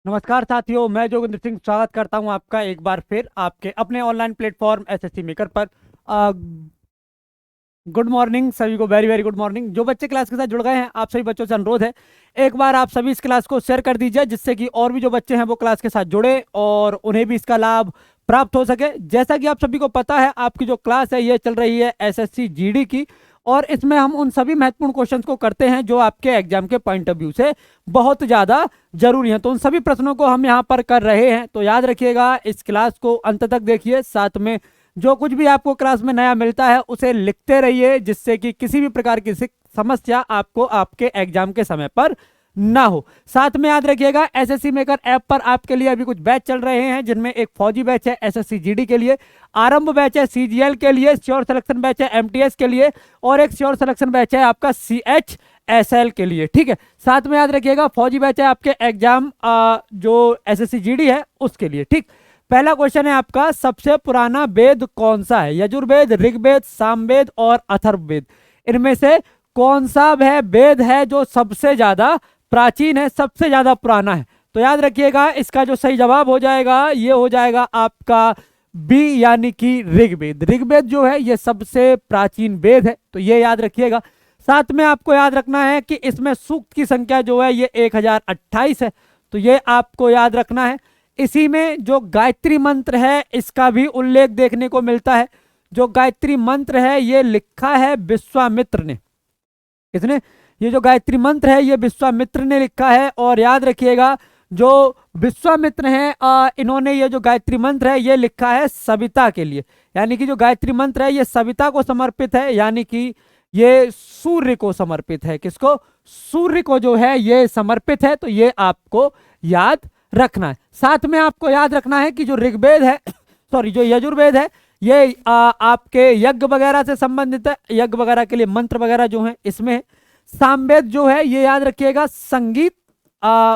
नमस्कार साथियों, मैं जोगिंदर सिंह स्वागत करता हूं आपका एक बार फिर आपके अपने ऑनलाइन प्लेटफॉर्म एसएससी मेकर पर। गुड मॉर्निंग सभी को, वेरी वेरी गुड मॉर्निंग। जो बच्चे क्लास के साथ जुड़ गए हैं, आप सभी बच्चों से अनुरोध है, एक बार आप सभी इस क्लास को शेयर कर दीजिए, जिससे कि और भी जो बच्चे हैं वो क्लास के साथ जुड़े और उन्हें भी इसका लाभ प्राप्त हो सके। जैसा कि आप सभी को पता है, आपकी जो क्लास है ये चल रही है एसएससी जीडी की, और इसमें हम उन सभी महत्वपूर्ण क्वेश्चंस को करते हैं जो आपके एग्जाम के पॉइंट ऑफ व्यू से बहुत ज़्यादा जरूरी हैं। तो उन सभी प्रश्नों को हम यहाँ पर कर रहे हैं। तो याद रखिएगा, इस क्लास को अंत तक देखिए, साथ में जो कुछ भी आपको क्लास में नया मिलता है उसे लिखते रहिए, जिससे कि किसी भी प्रकार की समस्या आपको आपके एग्जाम के समय पर ना हो। साथ में याद रखिएगा, एसएससी मेकर ऐप पर आपके लिए अभी कुछ बैच चल रहे हैं, जिनमें एक फौजी बैच है एसएससी जीडी के लिए, आरंभ बैच है सीजीएल के लिए, श्योर सिलेक्शन बैच है एमटीएस के लिए, और एक श्योर सिलेक्शन बैच है आपका सीएचएसएल के लिए। ठीक है, साथ में याद रखिएगा फौजी बैच है आपके एग्जाम जो एसएससी जीडी है उसके लिए। ठीक, पहला क्वेश्चन है आपका, सबसे पुराना वेद कौन सा है? यजुर्वेद, ऋग्वेद, सामवेद और अथर्ववेद, इनमें से कौन सा वह वेद है जो सबसे ज्यादा प्राचीन है, सबसे ज्यादा पुराना है? तो याद रखिएगा, इसका जो सही जवाब हो जाएगा ये हो जाएगा आपका बी, यानी कि ऋग्वेद। ऋग्वेद जो है ये सबसे प्राचीन वेद है, तो ये याद रखिएगा। साथ में आपको याद रखना है कि इसमें सूक्त की संख्या जो है ये 1028 है, तो ये आपको याद रखना है। इसी में जो गायत्री मंत्र है इसका भी उल्लेख देखने को मिलता है। जो गायत्री मंत्र है ये लिखा है विश्वामित्र ने। किसने? ये जो गायत्री मंत्र है ये विश्वामित्र ने लिखा है। और याद रखिएगा, जो विश्वामित्र हैं इन्होंने ये जो गायत्री मंत्र है ये लिखा है सविता के लिए, यानी कि जो गायत्री मंत्र है ये सविता को समर्पित है, यानी कि ये सूर्य को समर्पित है। किसको? सूर्य को जो है ये समर्पित है। तो ये आपको याद रखना है। साथ में आपको याद रखना है कि जो ऋग्वेद है सॉरी जो यजुर्वेद है ये आपके यज्ञ वगैरह से संबंधित है, यज्ञ वगैरह के लिए मंत्र वगैरह जो है इसमें है। सामवेद जो है ये याद रखिएगा संगीत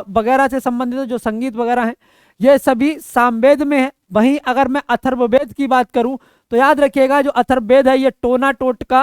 वगैरह से संबंधित है, जो संगीत वगैरह है ये सभी सामवेद में है। वहीं अगर मैं अथर्ववेद की बात करूं तो याद रखिएगा, जो अथर्ववेद है ये टोना टोटका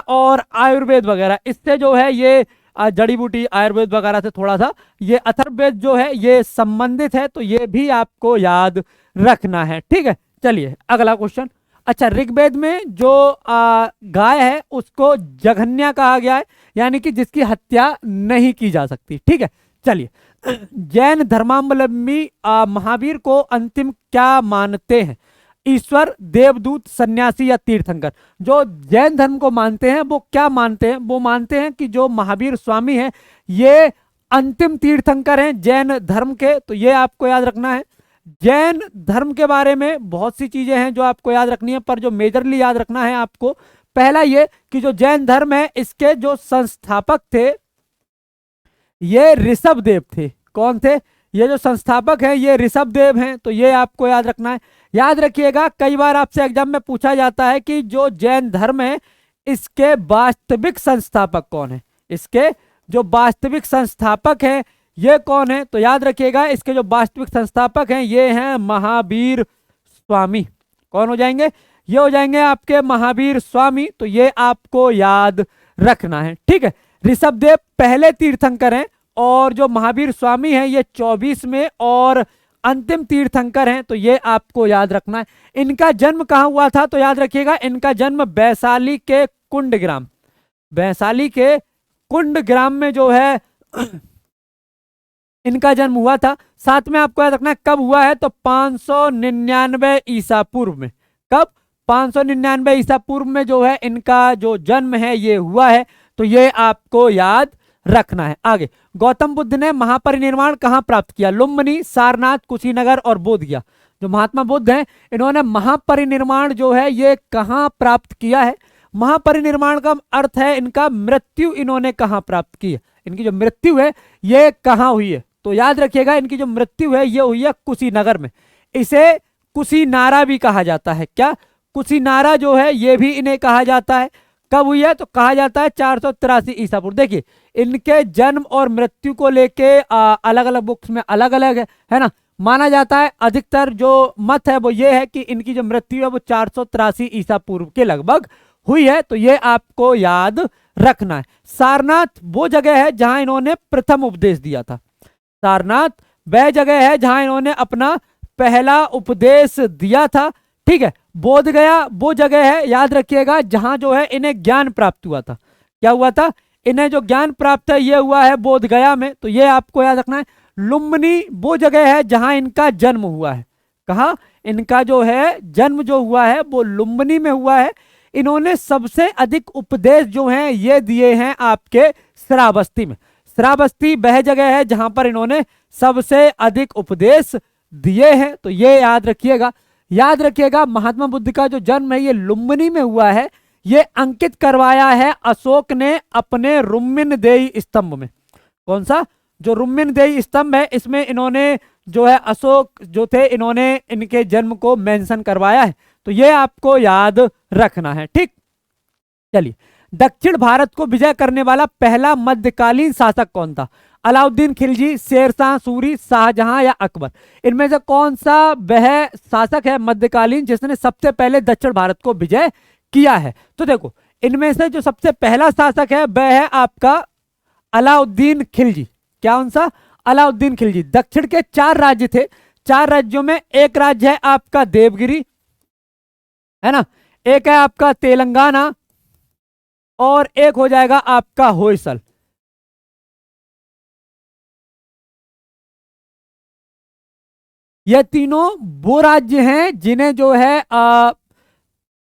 और आयुर्वेद वगैरह, इससे जो है ये जड़ी बूटी आयुर्वेद वगैरह से थोड़ा सा ये अथर्ववेद जो है ये संबंधित है। तो ये भी आपको याद रखना है। ठीक है, चलिए अगला क्वेश्चन। अच्छा, ऋग्वेद में जो गाय है उसको जघन्या कहा गया है, यानी कि जिसकी हत्या नहीं की जा सकती। ठीक है, चलिए। जैन धर्मावलंबी महावीर को अंतिम क्या मानते हैं? ईश्वर, देवदूत, सन्यासी या तीर्थंकर? जो जैन धर्म को मानते हैं वो क्या मानते हैं? वो मानते हैं कि जो महावीर स्वामी हैं ये अंतिम तीर्थंकर हैं जैन धर्म के। तो ये आपको याद रखना है। जैन धर्म के बारे में बहुत सी चीजें हैं जो आपको याद रखनी है, पर जो मेजरली याद रखना है आपको, पहला ये कि जो जैन धर्म है इसके जो संस्थापक थे ये ऋषभदेव थे। कौन थे? ये जो संस्थापक हैं ये ऋषभदेव हैं। तो ये आपको याद रखना है। याद रखिएगा, कई बार आपसे एग्जाम में पूछा जाता है कि जो जैन धर्म है इसके वास्तविक संस्थापक कौन है? इसके जो वास्तविक संस्थापक हैं ये कौन है? तो याद रखिएगा, इसके जो वास्तविक संस्थापक हैं ये हैं महावीर स्वामी। कौन हो जाएंगे? ये हो जाएंगे आपके महावीर स्वामी। तो ये आपको याद रखना है। ठीक है, ऋषभदेव पहले तीर्थंकर हैं और जो महावीर स्वामी हैं ये 24वें और अंतिम तीर्थंकर हैं। तो ये आपको याद रखना है। इनका जन्म कहाँ हुआ था? तो याद रखिएगा, इनका जन्म वैशाली के कुंडग्राम, वैशाली के कुंडग्राम में जो है इनका जन्म हुआ था। साथ में आपको याद रखना है कब हुआ है? तो 599 ईसा पूर्व में। कब? 599 ईसा पूर्व में जो है इनका जो जन्म है ये हुआ है। तो ये आपको याद रखना है। आगे, गौतम बुद्ध ने महापरिनिर्वाण कहां प्राप्त किया? लुम्बिनी, सारनाथ, कुशीनगर और बोध गया। जो महात्मा बुद्ध हैं इन्होंने महापरिनिर्वाण जो है ये कहां प्राप्त किया है? महापरिनिर्वाण का अर्थ है इनका मृत्यु इन्होंने कहां प्राप्त की है। इनकी जो मृत्यु है ये कहां हुई है? तो याद रखिएगा, इनकी जो मृत्यु है ये हुई है कुशीनगर में। इसे कुशीनारा भी कहा जाता है। क्या? कुशीनारा जो है ये भी इन्हें कहा जाता है। कब हुई है? तो कहा जाता है 483 ईसा पूर्व। देखिए, इनके जन्म और मृत्यु को लेके अलग अलग बुक्स में अलग अलग है ना, माना जाता है। अधिकतर जो मत है वो ये है कि इनकी जो मृत्यु है वो 483 ईसा पूर्व के लगभग हुई है। तो ये आपको याद रखना है। सारनाथ वो जगह है जहां इन्होंने प्रथम उपदेश दिया था। सारनाथ वह जगह है जहां इन्होंने अपना पहला उपदेश दिया था। ठीक है। बोध गया वो जगह है, याद रखिएगा, जहां जो है इन्हें ज्ञान प्राप्त हुआ था। क्या हुआ था? इन्हें जो ज्ञान प्राप्त है ये हुआ है बोध गया में, तो ये आपको याद रखना है। लुम्बिनी वो जगह है जहां इनका जन्म हुआ है। कहा? इनका जो है जन्म जो हुआ है वो लुम्बिनी में हुआ है। इन्होंने सबसे अधिक उपदेश जो हैं ये दिए हैं आपके श्रावस्ती में। श्रावस्ती वह जगह है जहां पर इन्होंने सबसे अधिक उपदेश दिए हैं, तो ये याद रखिएगा। याद रखिएगा महात्मा बुद्ध का जो जन्म है ये लुम्बिनी में हुआ है। ये अंकित करवाया है अशोक ने अपने रुम्मिनदेही स्तंभ में। कौन सा? जो रुम्मिनदेही स्तंभ है इसमें इन्होंने जो है अशोक जो थे इन्होंने इनके जन्म को मेंशन करवाया है, तो ये आपको याद रखना है। ठीक, चलिए। दक्षिण भारत को विजय करने वाला पहला मध्यकालीन शासक कौन था? अलाउद्दीन खिलजी, शेरशाह सूरी, शाहजहां या अकबर? इनमें से कौन सा वह शासक है मध्यकालीन जिसने सबसे पहले दक्षिण भारत को विजय किया है? तो देखो, इनमें से जो सबसे पहला शासक है वह है आपका अलाउद्दीन खिलजी। क्या? कौन सा? अलाउद्दीन खिलजी। दक्षिण के 4 राज्य थे। 4 राज्यों में एक राज्य है आपका देवगिरी, है ना, एक है आपका तेलंगाना, और एक हो जाएगा आपका होयसल। ये तीनों वो राज्य हैं जिन्हें जो है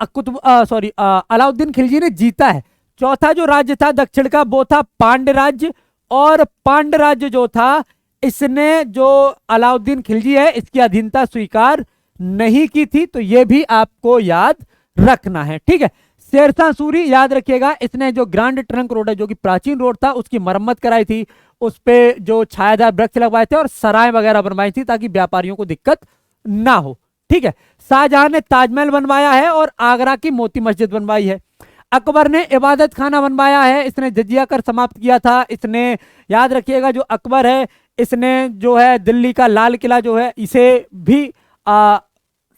अलाउद्दीन खिलजी ने जीता है। चौथा जो राज्य था दक्षिण का वो था पांड्य राज्य, और पांड्य राज्य जो था इसने जो अलाउद्दीन खिलजी है इसकी अधीनता स्वीकार नहीं की थी, तो ये भी आपको याद रखना है। ठीक है। शेरशाह सूरी, याद रखिएगा, इसने जो ग्रांड ट्रंक रोड है जो कि प्राचीन रोड था उसकी मरम्मत कराई थी, उस पे जो छायादार वृक्ष लगवाए थे और सराय वगैरह बनवाई थी ताकि व्यापारियों को दिक्कत ना हो। ठीक है। शाहजहां ने ताजमहल बनवाया है और आगरा की मोती मस्जिद बनवाई है। अकबर ने इबादत खाना बनवाया है, इसने जजिया कर समाप्त किया था। इसने, याद रखिएगा, जो अकबर है इसने जो है दिल्ली का लाल किला जो है इसे भी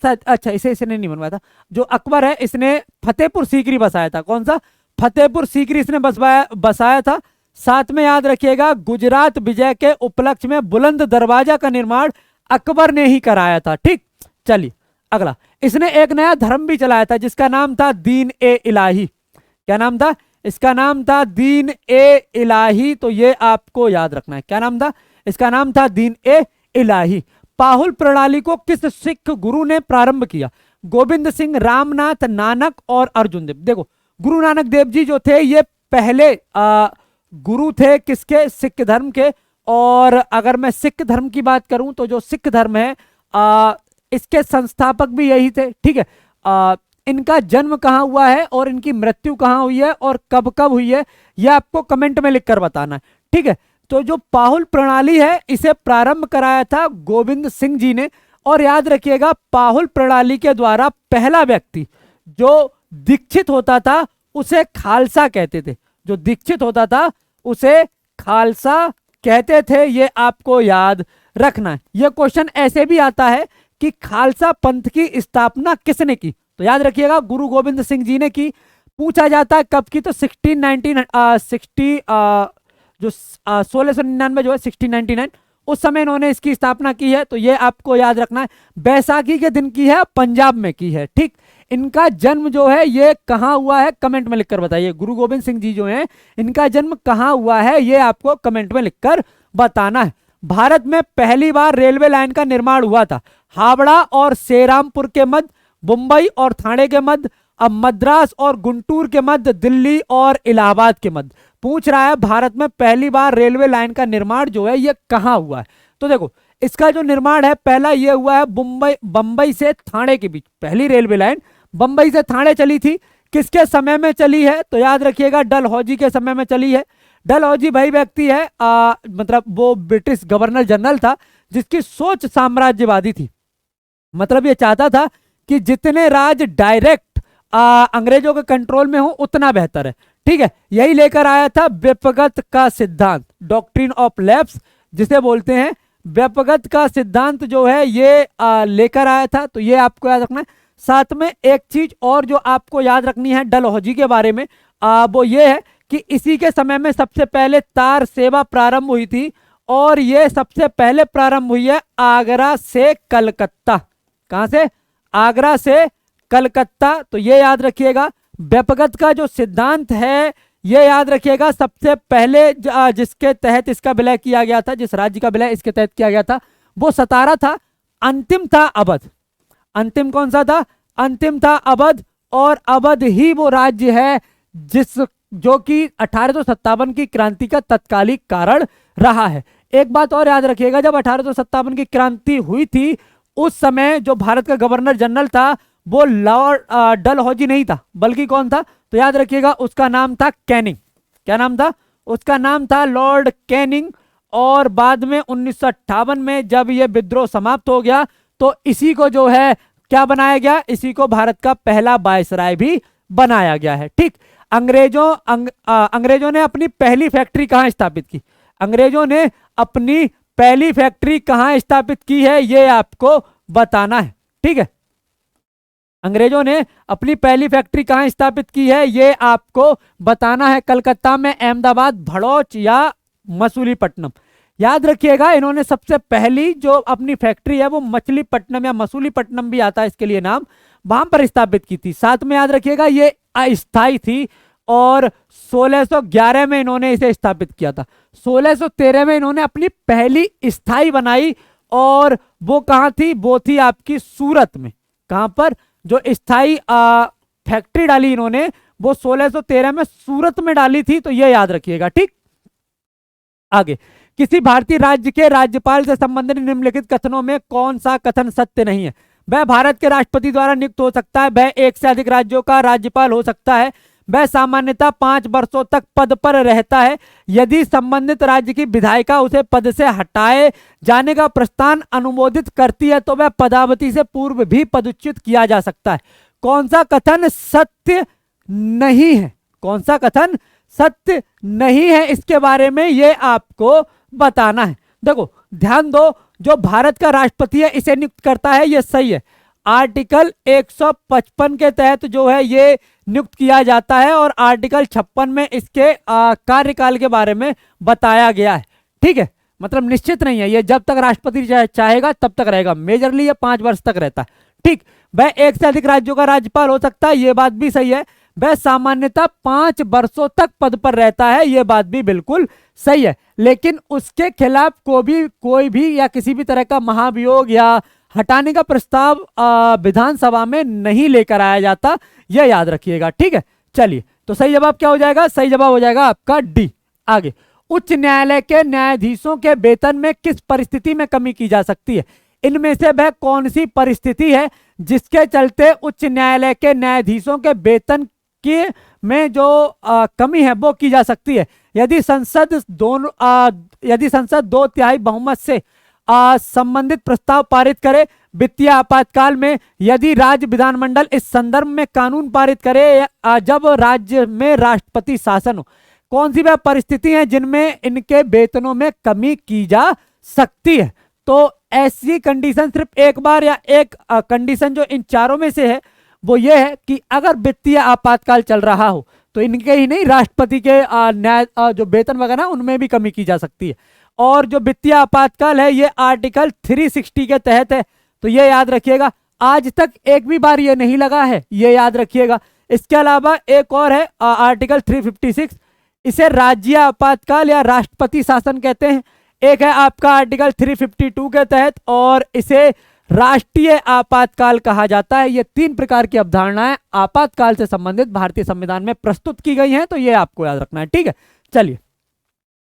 अच्छा इसे इसने नहीं बनवाया था। जो अकबर है इसने फतेहपुर सीकरी बसाया था। कौन सा? फतेहपुर सीकरी इसने बसाया था। साथ में याद रखिएगा गुजरात विजय के उपलक्ष्य में बुलंद दरवाजा का निर्माण अकबर ने ही कराया था। ठीक, चलिए अगला। इसने एक नया धर्म भी चलाया था जिसका नाम था दीन ए इलाही। क्या नाम था? इसका नाम था दीन ए इलाही, तो ये आपको याद रखना है। क्या नाम था? इसका नाम था दीन ए इलाही। पाहुल प्रणाली को किस सिख गुरु ने प्रारंभ किया? गोविंद सिंह, रामनाथ, नानक और अर्जुन देव। देखो, गुरु नानक देव जी जो थे ये पहले गुरु थे किसके? सिख धर्म के। और अगर मैं सिख धर्म की बात करूं तो जो सिख धर्म है इसके संस्थापक भी यही थे। ठीक है। इनका जन्म कहां हुआ है और इनकी मृत्यु कहां हुई है और कब कब हुई है यह आपको कमेंट में लिखकर बताना है। ठीक है। तो जो पाहुल प्रणाली है इसे प्रारंभ कराया था गोविंद सिंह जी ने। और याद रखिएगा पाहुल प्रणाली के द्वारा पहला व्यक्ति जो दीक्षित होता था उसे खालसा कहते थे। जो दीक्षित होता था उसे खालसा कहते थे, ये आपको याद रखना है। यह क्वेश्चन ऐसे भी आता है कि खालसा पंथ की स्थापना किसने की? तो याद रखिएगा गुरु गोविंद सिंह जी ने की। पूछा जाता है कब की? तो 1699 जो है 1699 उस समय इन्होंने इसकी स्थापना की है, तो ये आपको याद रखना है। बैसाखी के दिन की है, पंजाब में की है। ठीक, इनका जन्म जो है ये कहां हुआ है कमेंट में लिखकर बताइए। गुरु गोविंद सिंह जी जो हैं इनका जन्म कहां हुआ है ये आपको कमेंट में लिखकर बताना है। भारत में पहली बार रेलवे लाइन का निर्माण हुआ था हावड़ा और सेरामपुर के मध्य, मुंबई और थाने के मध्य, अब मद्रास और गुंटूर के मध्य, दिल्ली और इलाहाबाद के मध्य। पूछ रहा है भारत में पहली बार रेलवे लाइन का निर्माण जो है ये कहां हुआ है? तो देखो, इसका जो निर्माण है पहला ये हुआ है बंबई से थाने के बीच। पहली रेलवे लाइन बंबई से थाने चली थी। किसके समय में चली है? तो याद रखिएगा डलहौजी के समय में चली है। डलहौजी भाई व्यक्ति है मतलब वो ब्रिटिश गवर्नर जनरल था जिसकी सोच साम्राज्यवादी थी। मतलब ये चाहता था कि जितने राज्य डायरेक्ट अंग्रेजों के कंट्रोल में हो उतना बेहतर है। ठीक है। यही लेकर आया था व्यपगत का सिद्धांत, डॉक्ट्रिन ऑफ लैप्स जिसे बोलते हैं। व्यपगत का सिद्धांत जो है ये लेकर आया था, तो ये आपको याद रखना है। साथ में एक चीज और जो आपको याद रखनी है डलहौजी के बारे में वो ये है कि इसी के समय में सबसे पहले तार सेवा प्रारंभ हुई थी और ये सबसे पहले प्रारंभ हुई है आगरा से कलकत्ता। कहां से? आगरा से कलकत्ता। तो ये याद रखिएगा। व्यपगत का जो सिद्धांत है ये याद रखिएगा, सबसे पहले जिसके तहत इसका विलय किया गया था, जिस राज्य का विलय इसके तहत किया गया था वो सतारा था। अंतिम था अवध। अंतिम कौन सा था? अंतिम था अवध। और अवध ही वो राज्य है जो कि 1857 की क्रांति का तत्कालिक कारण रहा है। एक बात और याद रखिएगा, जब 1857 की क्रांति हुई थी उस समय जो भारत का गवर्नर जनरल था वो लॉर्ड डलहौजी नहीं था, बल्कि कौन था? तो याद रखिएगा उसका नाम था कैनिंग। क्या नाम था? उसका नाम था लॉर्ड कैनिंग। और बाद में 1958 में जब यह विद्रोह समाप्त हो गया तो इसी को जो है क्या बनाया गया? इसी को भारत का पहला वायसराय भी बनाया गया है। ठीक। अंग्रेजों ने अपनी पहली फैक्ट्री कहां स्थापित की? अंग्रेजों ने अपनी पहली फैक्ट्री कहां स्थापित की है ये आपको बताना है। ठीक है। अंग्रेजों ने अपनी पहली फैक्ट्री कहां स्थापित की है ये आपको बताना है। कलकत्ता में, अहमदाबाद, भड़ौच या मसूलीपट्टनम। याद रखिएगा इन्होंने सबसे पहली जो अपनी फैक्ट्री है वो मछलीपट्टनम या मसूलीपट्टनम भी आता है इसके लिए नाम, वहां पर स्थापित की थी। साथ में याद रखिएगा ये अस्थायी थी और 1611 में इन्होंने इसे स्थापित किया था। 1613 में इन्होंने अपनी पहली स्थायी बनाई और वो कहां थी? वो थी आपकी सूरत में। कहां पर? जो स्थायी फैक्ट्री डाली इन्होंने वो 1613 में सूरत में डाली थी। तो ये याद रखिएगा। ठीक। आगे, किसी भारतीय राज्य के राज्यपाल से संबंधित निम्नलिखित कथनों में कौन सा कथन सत्य नहीं है? वह भारत के राष्ट्रपति द्वारा नियुक्त हो सकता है, वह एक से अधिक राज्यों का राज्यपाल हो सकता है, वह सामान्यतः 5 वर्षों तक पद पर रहता है, यदि संबंधित राज्य की विधायिका उसे पद से हटाए जाने का प्रस्ताव अनुमोदित करती है तो वह पदावधि से पूर्व भी पदच्युत किया जा सकता है। कौन सा कथन सत्य नहीं है? कौन सा कथन सत्य नहीं है इसके बारे में ये आपको बताना है। देखो ध्यान दो, जो भारत का राष्ट्रपति है इसे नियुक्त करता है, ये सही है। आर्टिकल 155 के तहत जो है ये नियुक्त किया जाता है और आर्टिकल 56 में इसके कार्यकाल के बारे में बताया गया है। ठीक है। मतलब निश्चित नहीं है, ये जब तक राष्ट्रपति चाहेगा तब तक रहेगा। मेजरली ये 5 वर्ष तक रहता है। ठीक। वह एक से अधिक राज्यों का राज्यपाल हो सकता है, ये बात भी सही है। वह सामान्यतः 5 वर्षों तक पद पर रहता है, यह बात भी बिल्कुल सही है। लेकिन उसके खिलाफ कोई भी या किसी भी तरह का महाभियोग या हटाने का प्रस्ताव विधानसभा में नहीं लेकर आया जाता, यह याद रखिएगा। ठीक है। चलिए, तो सही जवाब क्या हो जाएगा? सही जवाब हो जाएगा आपका डी। आगे, उच्च न्यायालय के न्यायाधीशों के वेतन में किस परिस्थिति में कमी की जा सकती है? इनमें से वह कौन सी परिस्थिति है जिसके चलते उच्च न्यायालय के न्यायाधीशों के वेतन के में जो कमी है वो की जा सकती है? यदि संसद 2/3 बहुमत से संबंधित प्रस्ताव पारित करे, वित्तीय आपातकाल में, यदि राज्य विधानमंडल इस संदर्भ में कानून पारित करे, जब राज्य में राष्ट्रपति शासन हो। कौन सी वह परिस्थिति है जिनमें इनके वेतनों में कमी की जा सकती है? तो ऐसी कंडीशन सिर्फ एक बार या एक कंडीशन जो इन चारों में से है वो ये है कि अगर वित्तीय आपातकाल चल रहा हो तो इनके ही नहीं, राष्ट्रपति के न्याय जो वेतन वगैरह उनमें भी कमी की जा सकती है। और जो वित्तीय आपातकाल है ये आर्टिकल 360 के तहत है, तो ये याद रखिएगा। आज तक एक भी बार ये नहीं लगा है, ये याद रखिएगा। इसके अलावा एक और है आर्टिकल 356, इसे राज्य आपातकाल या राष्ट्रपति शासन कहते हैं। एक है आपका आर्टिकल 352 के तहत और इसे राष्ट्रीय आपातकाल कहा जाता है। ये 3 प्रकार की अवधारणाएं आपातकाल से संबंधित भारतीय संविधान में प्रस्तुत की गई हैं, तो ये आपको याद रखना है। ठीक है। चलिए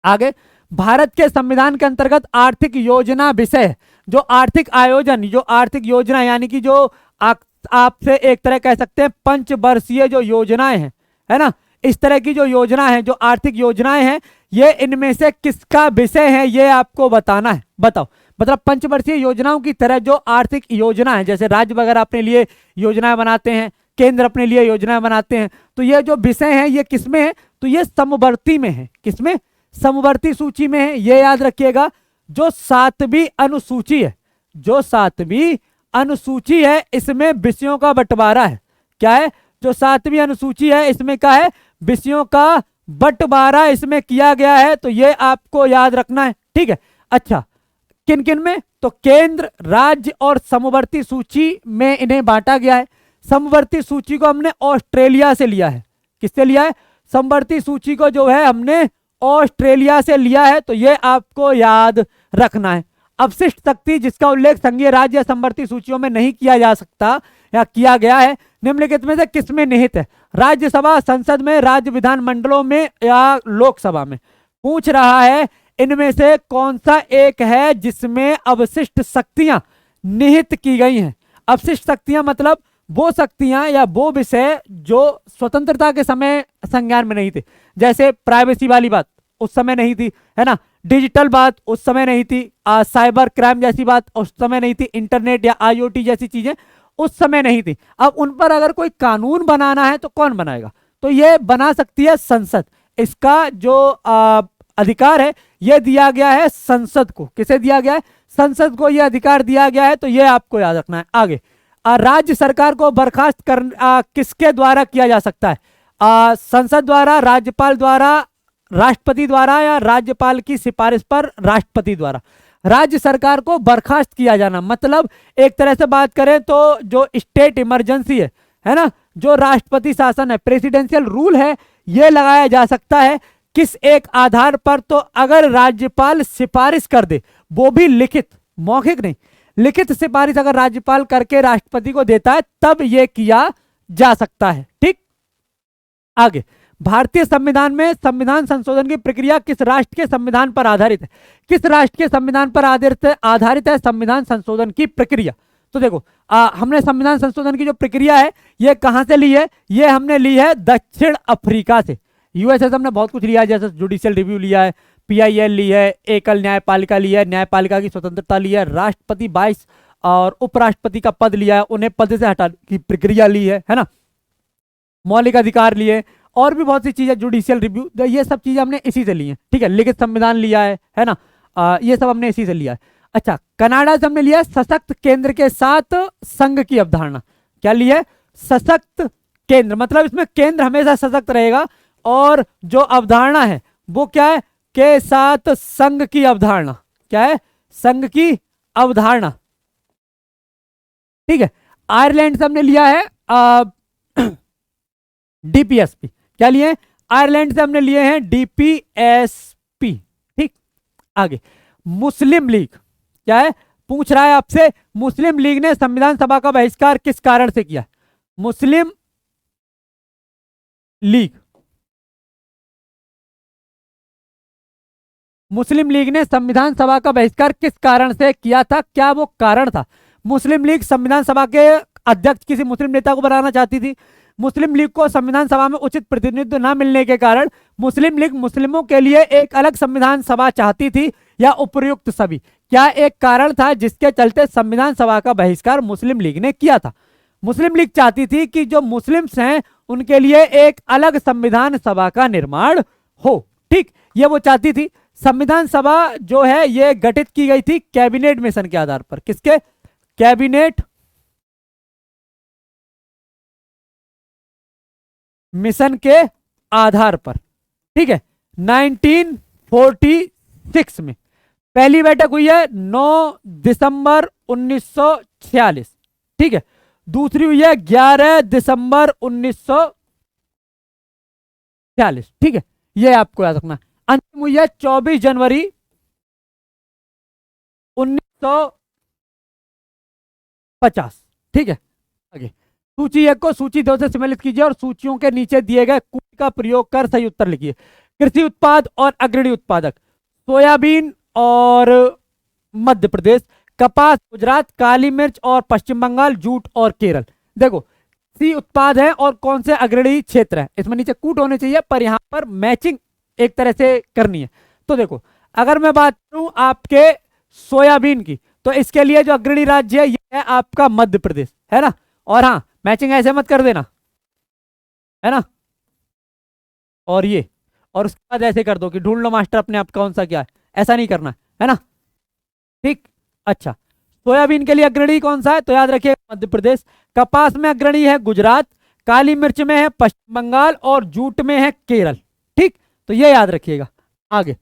आगे, भारत के संविधान के अंतर्गत आर्थिक योजना विषय, जो आर्थिक आयोजन, जो आर्थिक योजना यानी कि जो आपसे एक तरह कह सकते हैं पंचवर्षीय जो योजनाएं हैं, है ना, इस तरह की जो योजना है, जो आर्थिक योजनाएं हैं, ये इनमें से किसका विषय है ये आपको बताना है। बताओ, मतलब पंचवर्षीय योजनाओं की तरह जो आर्थिक योजना है, जैसे राज्य वगैरह अपने लिए योजनाएं बनाते हैं, केंद्र अपने लिए योजनाएं बनाते हैं, तो ये जो विषय है ये किसमें है? तो ये समवर्ती में है। किसमें? समवर्ती सूची में है, ये याद रखिएगा। जो 7वीं अनुसूची है, जो 7वीं अनुसूची है इसमें विषयों का बंटवारा है। क्या है? जो 7वीं अनुसूची है इसमें क्या है? विषयों का बंटवारा इसमें किया गया है, तो ये आपको याद रखना है, ठीक है। अच्छा, किन किन में, तो केंद्र, राज्य और समवर्ती सूची में इन्हें बांटा गया है। समवर्ती सूची को हमने ऑस्ट्रेलिया से लिया है। किससे लिया है? समवर्ती सूची को जो है हमने ऑस्ट्रेलिया से लिया है, तो ये आपको याद रखना है। अवशिष्ट शक्ति जिसका उल्लेख संघीय राज्य या समवर्ती सूचियों में नहीं किया जा सकता या किया गया है, निम्नलिखित में से किसमें निहित है? राज्यसभा, संसद में, राज्य विधानमंडलों में या लोकसभा में। पूछ रहा है इनमें से कौन सा एक है जिसमें अवशिष्ट शक्तियां निहित की गई हैं। अवशिष्ट शक्तियां मतलब वो शक्तियां या वो विषय जो स्वतंत्रता के समय संज्ञान में नहीं थे, जैसे प्राइवेसी वाली बात उस समय नहीं थी, है ना, डिजिटल बात उस समय नहीं थी, साइबर क्राइम जैसी बात उस समय नहीं थी, इंटरनेट या आईओटी जैसी चीजें उस समय नहीं थी। अब उन पर अगर कोई कानून बनाना है तो कौन बनाएगा? तो ये बना सकती है संसद। इसका जो अधिकार है यह दिया गया है संसद को। किसे दिया गया है? संसद को यह अधिकार दिया गया है, तो यह आपको याद रखना है। आगे, राज्य सरकार को बर्खास्त किसके द्वारा किया जा सकता है? संसद द्वारा, राज्यपाल द्वारा, राष्ट्रपति द्वारा या राज्यपाल की सिफारिश पर राष्ट्रपति द्वारा। राज्य सरकार को बर्खास्त किया जाना मतलब एक तरह से बात करें तो जो स्टेट इमरजेंसी है ना, जो राष्ट्रपति शासन है, प्रेसिडेंशियल रूल है, यह लगाया जा सकता है किस एक आधार पर? तो अगर राज्यपाल सिफारिश कर दे, वो भी लिखित, मौखिक नहीं, लिखित सिफारिश अगर राज्यपाल करके राष्ट्रपति को देता है तब यह किया जा सकता है, ठीक। आगे, भारतीय संविधान में संविधान संशोधन की प्रक्रिया किस राष्ट्र के संविधान पर आधारित है? किस राष्ट्र के संविधान पर आधारित है संविधान संशोधन की प्रक्रिया? तो देखो, हमने संविधान संशोधन की जो प्रक्रिया है ये कहां से ली है? ये हमने ली है दक्षिण अफ्रीका से। यूएसए से हमने बहुत कुछ लिया है, जैसे जुडिशियल रिव्यू लिया है, पीआईएल ली है, एकल न्यायपालिका ली है, न्यायपालिका की स्वतंत्रता ली है, राष्ट्रपति 22 और उपराष्ट्रपति का पद लिया है, उन्हें पद से हटाने की प्रक्रिया ली है ना, मौलिक अधिकार लिए, और भी बहुत सी चीजें, जुडिशियल रिव्यू, ये सब चीजें हमने इसी से ली है, ठीक है। लिखित संविधान लिया है ना, ये सब हमने इसी से लिया है। अच्छा, कनाडा से हमने लिया सशक्त केंद्र के साथ संघ की अवधारणा। क्या लिया है? सशक्त केंद्र, मतलब इसमें केंद्र हमेशा सशक्त रहेगा और जो अवधारणा है वो क्या है? के साथ संघ की अवधारणा। क्या है? संघ की अवधारणा, ठीक है। आयरलैंड से हमने लिया है डीपीएसपी। क्या लिए? आयरलैंड से हमने लिए हैं डीपीएसपी, ठीक। आगे, मुस्लिम लीग क्या है? पूछ रहा है आपसे, मुस्लिम लीग ने संविधान सभा का बहिष्कार किस कारण से किया? मुस्लिम लीग, मुस्लिम लीग ने संविधान सभा का बहिष्कार किस कारण से किया था? क्या वो कारण था? मुस्लिम लीग संविधान सभा के अध्यक्ष किसी मुस्लिम नेता को बनाना चाहती थी। मुस्लिम लीग को संविधान सभा में उचित प्रतिनिधित्व न मिलने के कारण मुस्लिम लीग मुस्लिमों के लिए एक अलग संविधान सभा चाहती थी, या उपयुक्त सभी? क्या एक कारण था जिसके चलते संविधान सभा का बहिष्कार मुस्लिम लीग ने किया था? मुस्लिम लीग चाहती थी कि जो मुस्लिम्स हैं उनके लिए एक अलग संविधान सभा का निर्माण हो, ठीक, ये वो चाहती थी। संविधान सभा जो है ये गठित की गई थी कैबिनेट मिशन के आधार पर। किसके? कैबिनेट मिशन के आधार पर, ठीक है। 1946 में पहली बैठक हुई है 9 दिसंबर 1946, ठीक है। दूसरी हुई है 11 दिसंबर 1946, ठीक है, ये आपको याद रखना। अंतिम हुई है 24 जनवरी 1950, ठीक है। आगे, सूची 1 को सूची 2 से सम्मिलित कीजिए और सूचियों के नीचे दिए गए कूट का प्रयोग कर सही उत्तर लिखिए। कृषि उत्पाद और अग्रणी उत्पादक, सोयाबीन और मध्य प्रदेश, कपास गुजरात, काली मिर्च और पश्चिम बंगाल, जूट और केरल। देखो, कृषि उत्पाद है और कौन से अग्रणी क्षेत्र है, इसमें नीचे कूट होने चाहिए, पर यहां पर मैचिंग एक तरह से करनी है। तो देखो, अगर मैं बात करूं आपके सोयाबीन की, तो इसके लिए जो अग्रणी राज्य है ये है आपका मध्य प्रदेश, है ना। और हाँ, मैचिंग ऐसे मत कर देना, है ना, और ये, और उसके बाद ऐसे कर दो कि ढूंढ लो मास्टर अपने आप कौन सा क्या है, ऐसा नहीं करना है ना, ठीक। अच्छा, सोयाबीन के लिए अग्रणी कौन सा है? तो याद रखिए मध्य प्रदेश। कपास में अग्रणी है गुजरात, काली मिर्च में है पश्चिम बंगाल और जूट में है केरल, ठीक। तो ये याद रखिएगा। आगे,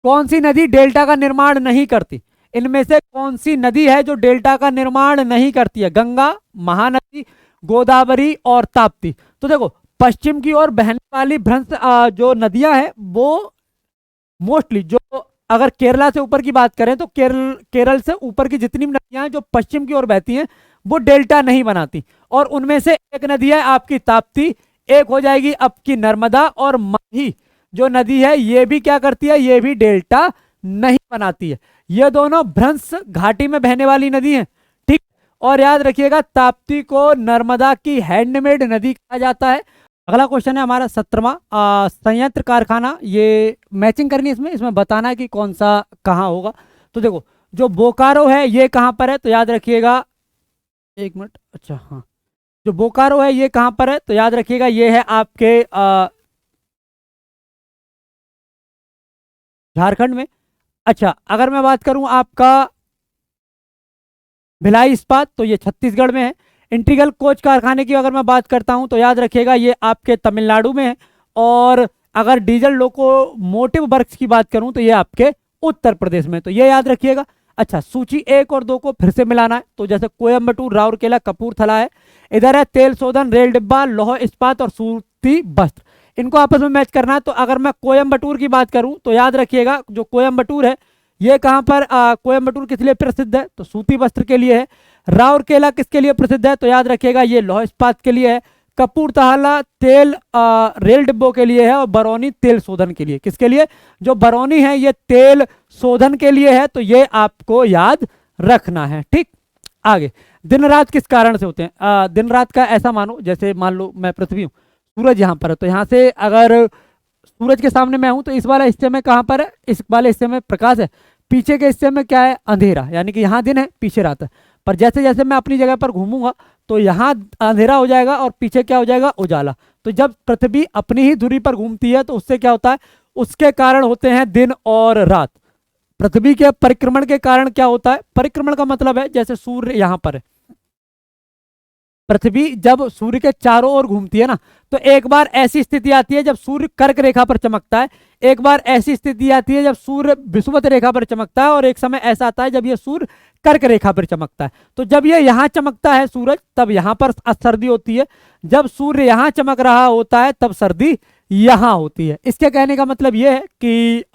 कौन सी नदी डेल्टा का निर्माण नहीं करती? इनमें से कौन सी नदी है जो डेल्टा का निर्माण नहीं करती है? गंगा, महानदी, गोदावरी और ताप्ती। तो देखो, पश्चिम की ओर बहने वाली भ्रंश जो नदियां हैं वो मोस्टली, जो अगर केरला से ऊपर की बात करें तो केरल से ऊपर की जितनी भी नदियां हैं जो पश्चिम की ओर बहती हैं वो डेल्टा नहीं बनाती। और उनमें से एक नदी है आपकी ताप्ती, एक हो जाएगी आपकी नर्मदा, और माही जो नदी है ये भी क्या करती है? ये भी डेल्टा नहीं बनाती है। ये दोनों भ्रंश घाटी में बहने वाली नदी हैं, ठीक। और याद रखिएगा, ताप्ती को नर्मदा की हैंडमेड नदी कहा जाता है। अगला क्वेश्चन है हमारा 17वां, संयंत्र कारखाना। ये मैचिंग करनी है, इसमें इसमें बताना है कि कौन सा कहाँ होगा। तो देखो, जो बोकारो है ये कहाँ पर है? तो याद रखिएगा, एक मिनट, अच्छा हाँ, जो बोकारो है ये कहाँ पर है? तो याद रखिएगा ये है आपके झारखंड में। अच्छा, अगर मैं बात करूं आपका भिलाई इस्पात, तो ये छत्तीसगढ़ में है। इंटीग्रल कोच कारखाने की अगर मैं बात करता हूं तो याद रखिएगा ये आपके तमिलनाडु में है। और अगर डीजल लोकोमोटिव वर्क्स की बात करूं तो ये आपके उत्तर प्रदेश में, तो ये याद रखिएगा। अच्छा, सूची 1 और 2 को फिर से मिलाना है। तो जैसे कोयम्बटूर, राउरकेला, कपूरथला है, इधर है तेल शोधन, रेल डिब्बा, लौह इस्पात और सूती वस्त्र, इनको आपस में मैच करना है। तो अगर मैं कोयम्बटूर की बात करूं तो याद रखिएगा जो कोयम्बटूर है ये कहां पर, कोयम्बटूर किस लिए प्रसिद्ध है? तो सूती वस्त्र के लिए है। राउरकेला किसके लिए प्रसिद्ध है? तो याद रखिएगा ये लौह इस्पात के लिए है। कपूरथला तेल रेल डिब्बों के लिए है। और बरौनी तेल शोधन के लिए। किसके लिए? जो बरौनी है ये तेल शोधन के लिए है। तो ये आपको याद रखना है, ठीक। आगे, दिन रात किस कारण से होते हैं? दिन रात का ऐसा मानो, जैसे मान लो मैं पृथ्वी हूँ, सूरज यहाँ पर है, तो यहाँ से अगर सूरज के सामने मैं हूं तो इस वाले हिस्से में कहां पर है? इस वाले हिस्से में प्रकाश है, पीछे के हिस्से में क्या है? अंधेरा, यानी कि यहाँ दिन है, पीछे रात है। पर जैसे जैसे मैं अपनी जगह पर घूमूंगा तो यहाँ अंधेरा हो जाएगा और पीछे क्या हो जाएगा? उजाला। तो जब पृथ्वी अपनी ही धुरी पर घूमती है तो उससे क्या होता है? उसके कारण होते हैं दिन और रात। पृथ्वी के परिक्रमण के कारण क्या होता है? परिक्रमण का मतलब है जैसे सूर्य यहाँ पर है, पृथ्वी जब सूर्य के चारों ओर घूमती है ना, तो एक बार ऐसी स्थिति आती है जब सूर्य कर्क रेखा पर चमकता है, एक बार ऐसी स्थिति आती है जब सूर्य विषुवत रेखा पर चमकता है, और एक समय ऐसा आता है जब ये सूर्य कर्क रेखा पर चमकता है। तो जब ये यहाँ चमकता है सूरज, तब यहाँ पर सर्दी होती है। जब सूर्य यहाँ चमक रहा होता है तब सर्दी यहाँ होती है। इसके कहने का मतलब ये है कि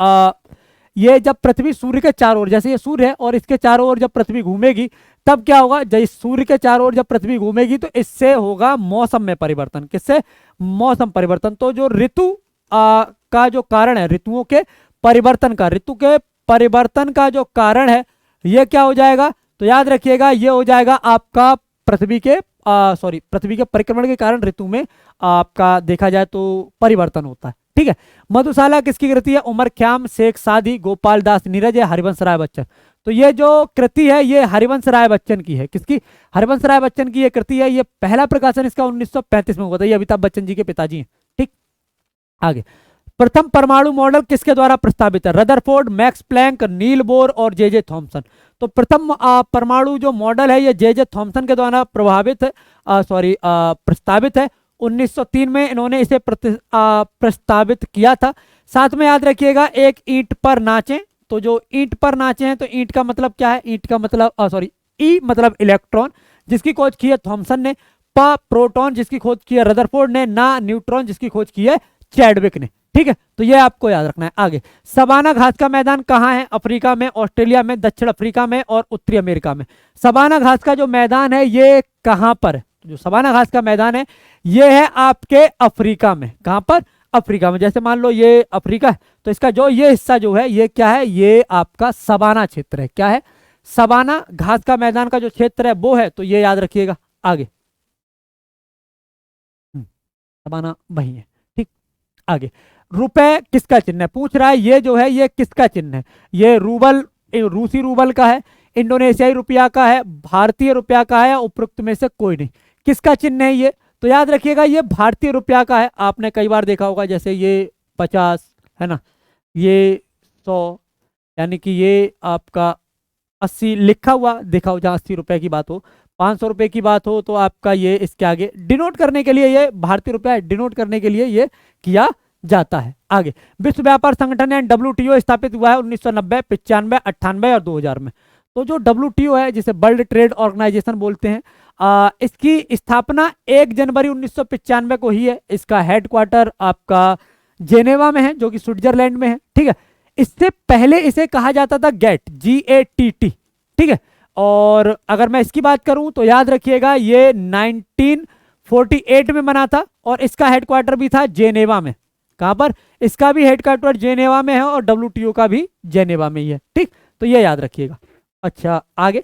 ये जब पृथ्वी सूर्य के चारों ओर, जैसे ये सूर्य है और इसके चारों ओर जब पृथ्वी घूमेगी तब क्या होगा? जब सूर्य के चारों ओर जब पृथ्वी घूमेगी तो इससे होगा मौसम में परिवर्तन। किससे? मौसम परिवर्तन। तो जो ऋतु का जो कारण है, ऋतुओं के परिवर्तन का, ऋतु के परिवर्तन का जो कारण है ये क्या हो जाएगा? तो याद रखिएगा ये हो जाएगा आपका पृथ्वी के पृथ्वी के परिक्रमण के कारण ऋतु में आपका देखा जाए तो परिवर्तन होता है, ठीक है। मधुशाला किसकी कृति है? उमर ख्याम, शेख सादी, गोपाल दास नीरज, हरिवंश राय बच्चन। तो ये जो कृति है ये हरिवंश राय बच्चन की है। किसकी? हरिवंश राय बच्चन की ये कृति है। ये पहला प्रकाशन इसका 1935 में हुआ था। ये अमिताभ बच्चन जी के पिताजी हैं, ठीक। आगे, प्रथम परमाणु मॉडल किसके द्वारा प्रस्तावित है? Rutherford, Max Planck, Niels Bohr और जे थॉमसन। तो प्रथम परमाणु जो मॉडल है ये जे थॉमसन के द्वारा प्रस्तावित है। 1903 में इन्होंने इसे प्रस्तावित किया था। साथ में याद रखिएगा एक ईंट पर नाचें। तो जो ईंट पर नाचे हैं, तो ईंट का मतलब क्या है? ईंट का मतलब ई मतलब इलेक्ट्रॉन, जिसकी खोज की है थॉमसन ने। प्रोटॉन, जिसकी खोज की है रदरफोर्ड ने। ना न्यूट्रॉन, जिसकी खोज की है चैडविक ने, ठीक है। तो ये आपको याद रखना है। आगे, सवाना घास का मैदान कहाँ है? अफ्रीका में, ऑस्ट्रेलिया में, दक्षिण अफ्रीका में और उत्तरी अमेरिका में। सवाना घास का जो मैदान है ये कहाँ पर है? जो सवाना घास का मैदान है ये है आपके अफ्रीका में। कहाँ पर? अफ्रीका में। जैसे मान लो ये अफ्रीका है तो इसका जो ये हिस्सा जो है ये क्या है? ये आपका सवाना क्षेत्र है। क्या है? सवाना घास का मैदान का जो क्षेत्र है वो है। तो ये याद रखिएगा। आगे, सवाना वही है, ठीक। आगे, रुपए किसका चिन्ह है? पूछ रहा है ये जो है ये किसका चिन्ह है? ये रूबल, रूसी रूबल का है, इंडोनेशियाई रुपया का है, भारतीय रुपया का है, उपरोक्त में से कोई नहीं। किसका चिन्ह है ये? तो याद रखिएगा ये भारतीय रुपया का है। आपने कई बार देखा होगा, जैसे ये 50 है ना, ये 100, यानी कि ये आपका 80 लिखा हुआ देखा हो, जहाँ 80 रुपए की बात हो, 500 रुपए की बात हो, तो आपका ये इसके आगे डिनोट करने के लिए ये भारतीय रुपया डिनोट करने के लिए ये किया जाता है। आगे, विश्व व्यापार संगठन यानी WTO स्थापित हुआ है 1990, 95, 98 और 2000 में। तो जो WTO है, जिसे वर्ल्ड ट्रेड ऑर्गेनाइजेशन बोलते हैं, इसकी स्थापना 1 जनवरी 1995 को ही है। इसका हेडक्वार्टर आपका जेनेवा में है, जो कि स्विट्जरलैंड में है। ठीक है, इससे पहले इसे कहा जाता था GATT, GATT। ठीक है, और अगर मैं इसकी बात करूं तो याद रखिएगा ये 1948 में बना था और इसका हेडक्वार्टर भी था जेनेवा में। कहां पर? इसका भी हेडक्वार्टर जेनेवा में है और WTO का भी जेनेवा में ही है। ठीक, तो ये याद रखिएगा। अच्छा, आगे,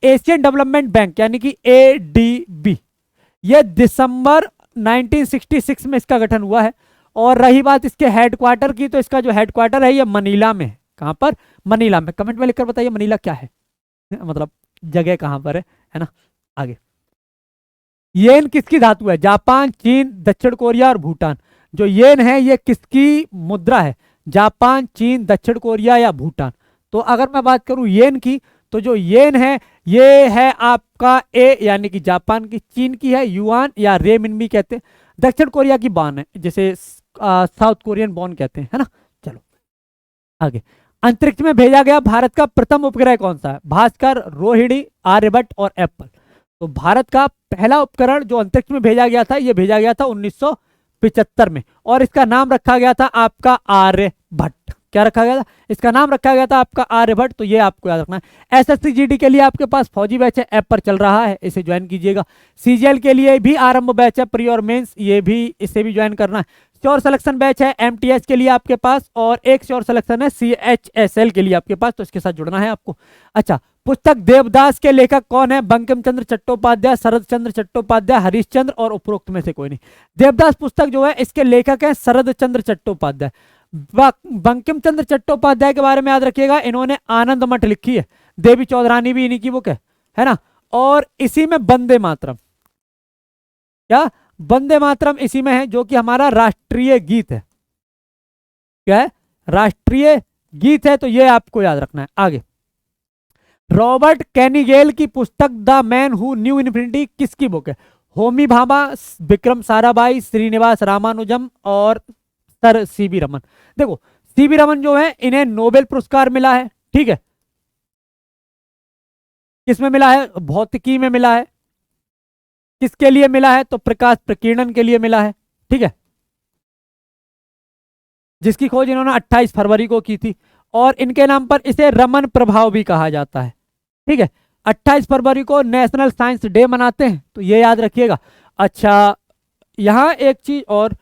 एशियन डेवलपमेंट बैंक यानी कि ADB, ये दिसंबर 1966 में इसका गठन हुआ है। और रही बात इसके हेडक्वार्टर की, तो इसका जो हेडक्वार्टर है ये मनीला में है। कहां पर? मनीला में। कमेंट में लिखकर बताइए मनीला क्या है, मतलब जगह कहां पर है ना। आगे, येन किसकी धातु है? जापान, चीन, दक्षिण कोरिया और भूटान। जो येन है ये किसकी मुद्रा है? जापान, चीन, दक्षिण कोरिया या भूटान। तो अगर मैं बात करूं येन की, तो जो येन है ये है आपका ए यानी कि जापान की, चीन की है युआन या रेमिनबी कहते हैं, दक्षिण कोरिया की बान है, जिसे साउथ कोरियन बॉन कहते हैं, है ना। चलो आगे, अंतरिक्ष में भेजा गया भारत का प्रथम उपग्रह कौन सा है? भास्कर, रोहिणी, आर्यभट्ट और एप्पल। तो भारत का पहला उपकरण जो अंतरिक्ष में भेजा गया था, ये भेजा गया था 1975 में और इसका नाम रखा गया था आपका आर्यभट्ट। क्या रखा गया था? इसका नाम रखा गया था आपका आर्यभट्ट। तो ये आपको याद रखना है। SSC GD के लिए आपके पास फौजी बैच है, ऐप पर चल रहा है, इसे ज्वाइन कीजिएगा। CGL के लिए भी आरंभ बैच है, प्री और मेंस, ये भी, इसे भी ज्वाइन करना है। श्योर सिलेक्शन बैच है MTS के लिए आपके पास और एक श्योर सिलेक्शन है CHSL के लिए आपके पास, तो इसके साथ जुड़ना है आपको। अच्छा, पुस्तक देवदास के लेखक कौन है? बंकिम चंद्र चट्टोपाध्याय, शरद चंद्र चट्टोपाध्याय, हरीशचंद्र और उपरोक्त में से कोई नहीं। देवदास पुस्तक जो है इसके लेखक है शरद चंद्र चट्टोपाध्याय। बंकिम चंद्र चट्टोपाध्याय के बारे में याद रखिएगा, इन्होंने आनंद मठ लिखी है, देवी चौधरानी भी इन्हीं की बुक है ना। और इसी में वंदे मातरम, क्या वंदे मातरम इसी में है, जो कि हमारा राष्ट्रीय गीत है। क्या है? राष्ट्रीय गीत है। तो ये आपको याद रखना है। आगे, रॉबर्ट कैनिगेल की पुस्तक the man who knew infinity किसकी बुक है? होमी भाभा, विक्रम साराभाई, श्रीनिवास रामानुजम और सर CB रमन। देखो, CB रमन जो है इन्हें नोबेल पुरस्कार मिला है। ठीक है, किसमें मिला है? भौतिकी में मिला है। किसके लिए मिला है? तो प्रकाश प्रकीर्णन के लिए मिला है। ठीक है, जिसकी खोज इन्होंने 28 फरवरी को की थी और इनके नाम पर इसे रमन प्रभाव भी कहा जाता है। ठीक है, 28 फरवरी को नेशनल साइंस डे मनाते हैं, तो ये याद रखिएगा। अच्छा, यहां एक चीज और,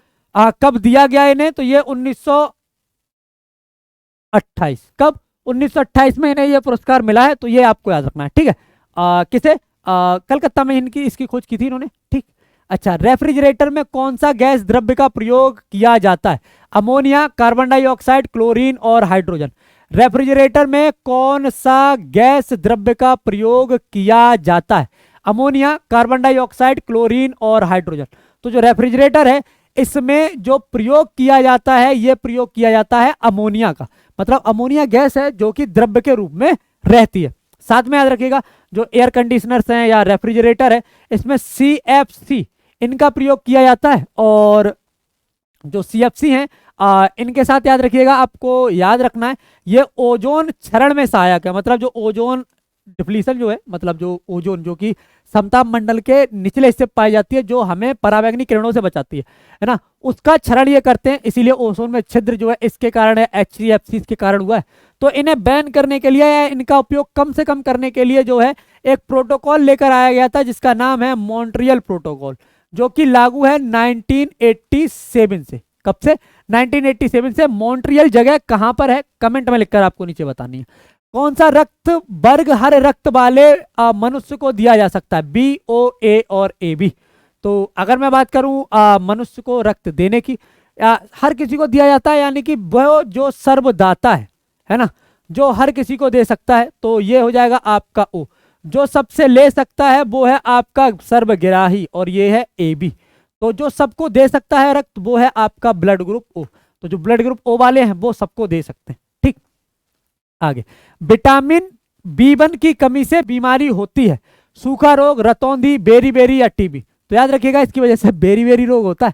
कब दिया गया इन्हें? तो ये 1928, कब? 1928 में इन्हें ये पुरस्कार मिला है, तो ये आपको याद रखना है। ठीक है, किसे? कलकत्ता में इनकी इसकी खोज की थी इन्होंने। ठीक, अच्छा, रेफ्रिजरेटर में कौन सा गैस द्रव्य का प्रयोग किया जाता है? अमोनिया, कार्बन डाइऑक्साइड, क्लोरीन और हाइड्रोजन। रेफ्रिजरेटर में कौन सा गैस द्रव्य का प्रयोग किया जाता है? अमोनिया, कार्बन डाइऑक्साइड, क्लोरीन और हाइड्रोजन। तो जो रेफ्रिजरेटर है इसमें जो प्रयोग किया जाता है, यह प्रयोग किया जाता है अमोनिया का, मतलब अमोनिया गैस है जो कि द्रव्य के रूप में रहती है। साथ में याद रखिएगा, जो एयर कंडीशनर्स हैं या रेफ्रिजरेटर है, इसमें CFC इनका प्रयोग किया जाता है और जो CFC हैं इनके साथ याद रखिएगा, आपको याद रखना है ये ओजोन क्षरण में सहायक है। मतलब जो ओजोन डिप्लीशन जो है, मतलब जो ओजोन जो कि समताप मंडल के निचले हिस्से पाई जाती है, जो हमें पराबैंगनी किरणों से बचाती है ना, उसका क्षरण ये करते हैं। इसीलिए ओजोन में छिद्र जो है इसके कारण है, HCFC इसके कारण हुआ है। तो इन्हें बैन करने के लिए या इनका उपयोग कम से कम करने के लिए जो है एक प्रोटोकॉल लेकर आया गया था, जिसका नाम है मॉन्ट्रियल प्रोटोकॉल, जो कि लागू है 1987 से। कब से? 1987 से। मॉन्ट्रियल जगह कहां पर है? कमेंट में लिखकर आपको नीचे बतानी है। कौन सा रक्त वर्ग हर रक्त वाले मनुष्य को दिया जा सकता है? B, O, A और AB। तो अगर मैं बात करूं मनुष्य को रक्त देने की, हर किसी को दिया जाता है, यानी कि वो जो सर्वदाता है ना, जो हर किसी को दे सकता है, तो ये हो जाएगा आपका O। जो सबसे ले सकता है वो है आपका सर्वग्राही और ये है AB। तो जो सबको दे सकता है रक्त वो है आपका ब्लड ग्रुप O। तो जो ब्लड ग्रुप O वाले हैं वो सबको दे सकते हैं। ठीक, आगे, विटामिन B1 की कमी से बीमारी होती है? सूखा रोग, रतौंधी, बेरी बेरी या TB। तो याद रखिएगा इसकी वजह से बेरी बेरी रोग होता है।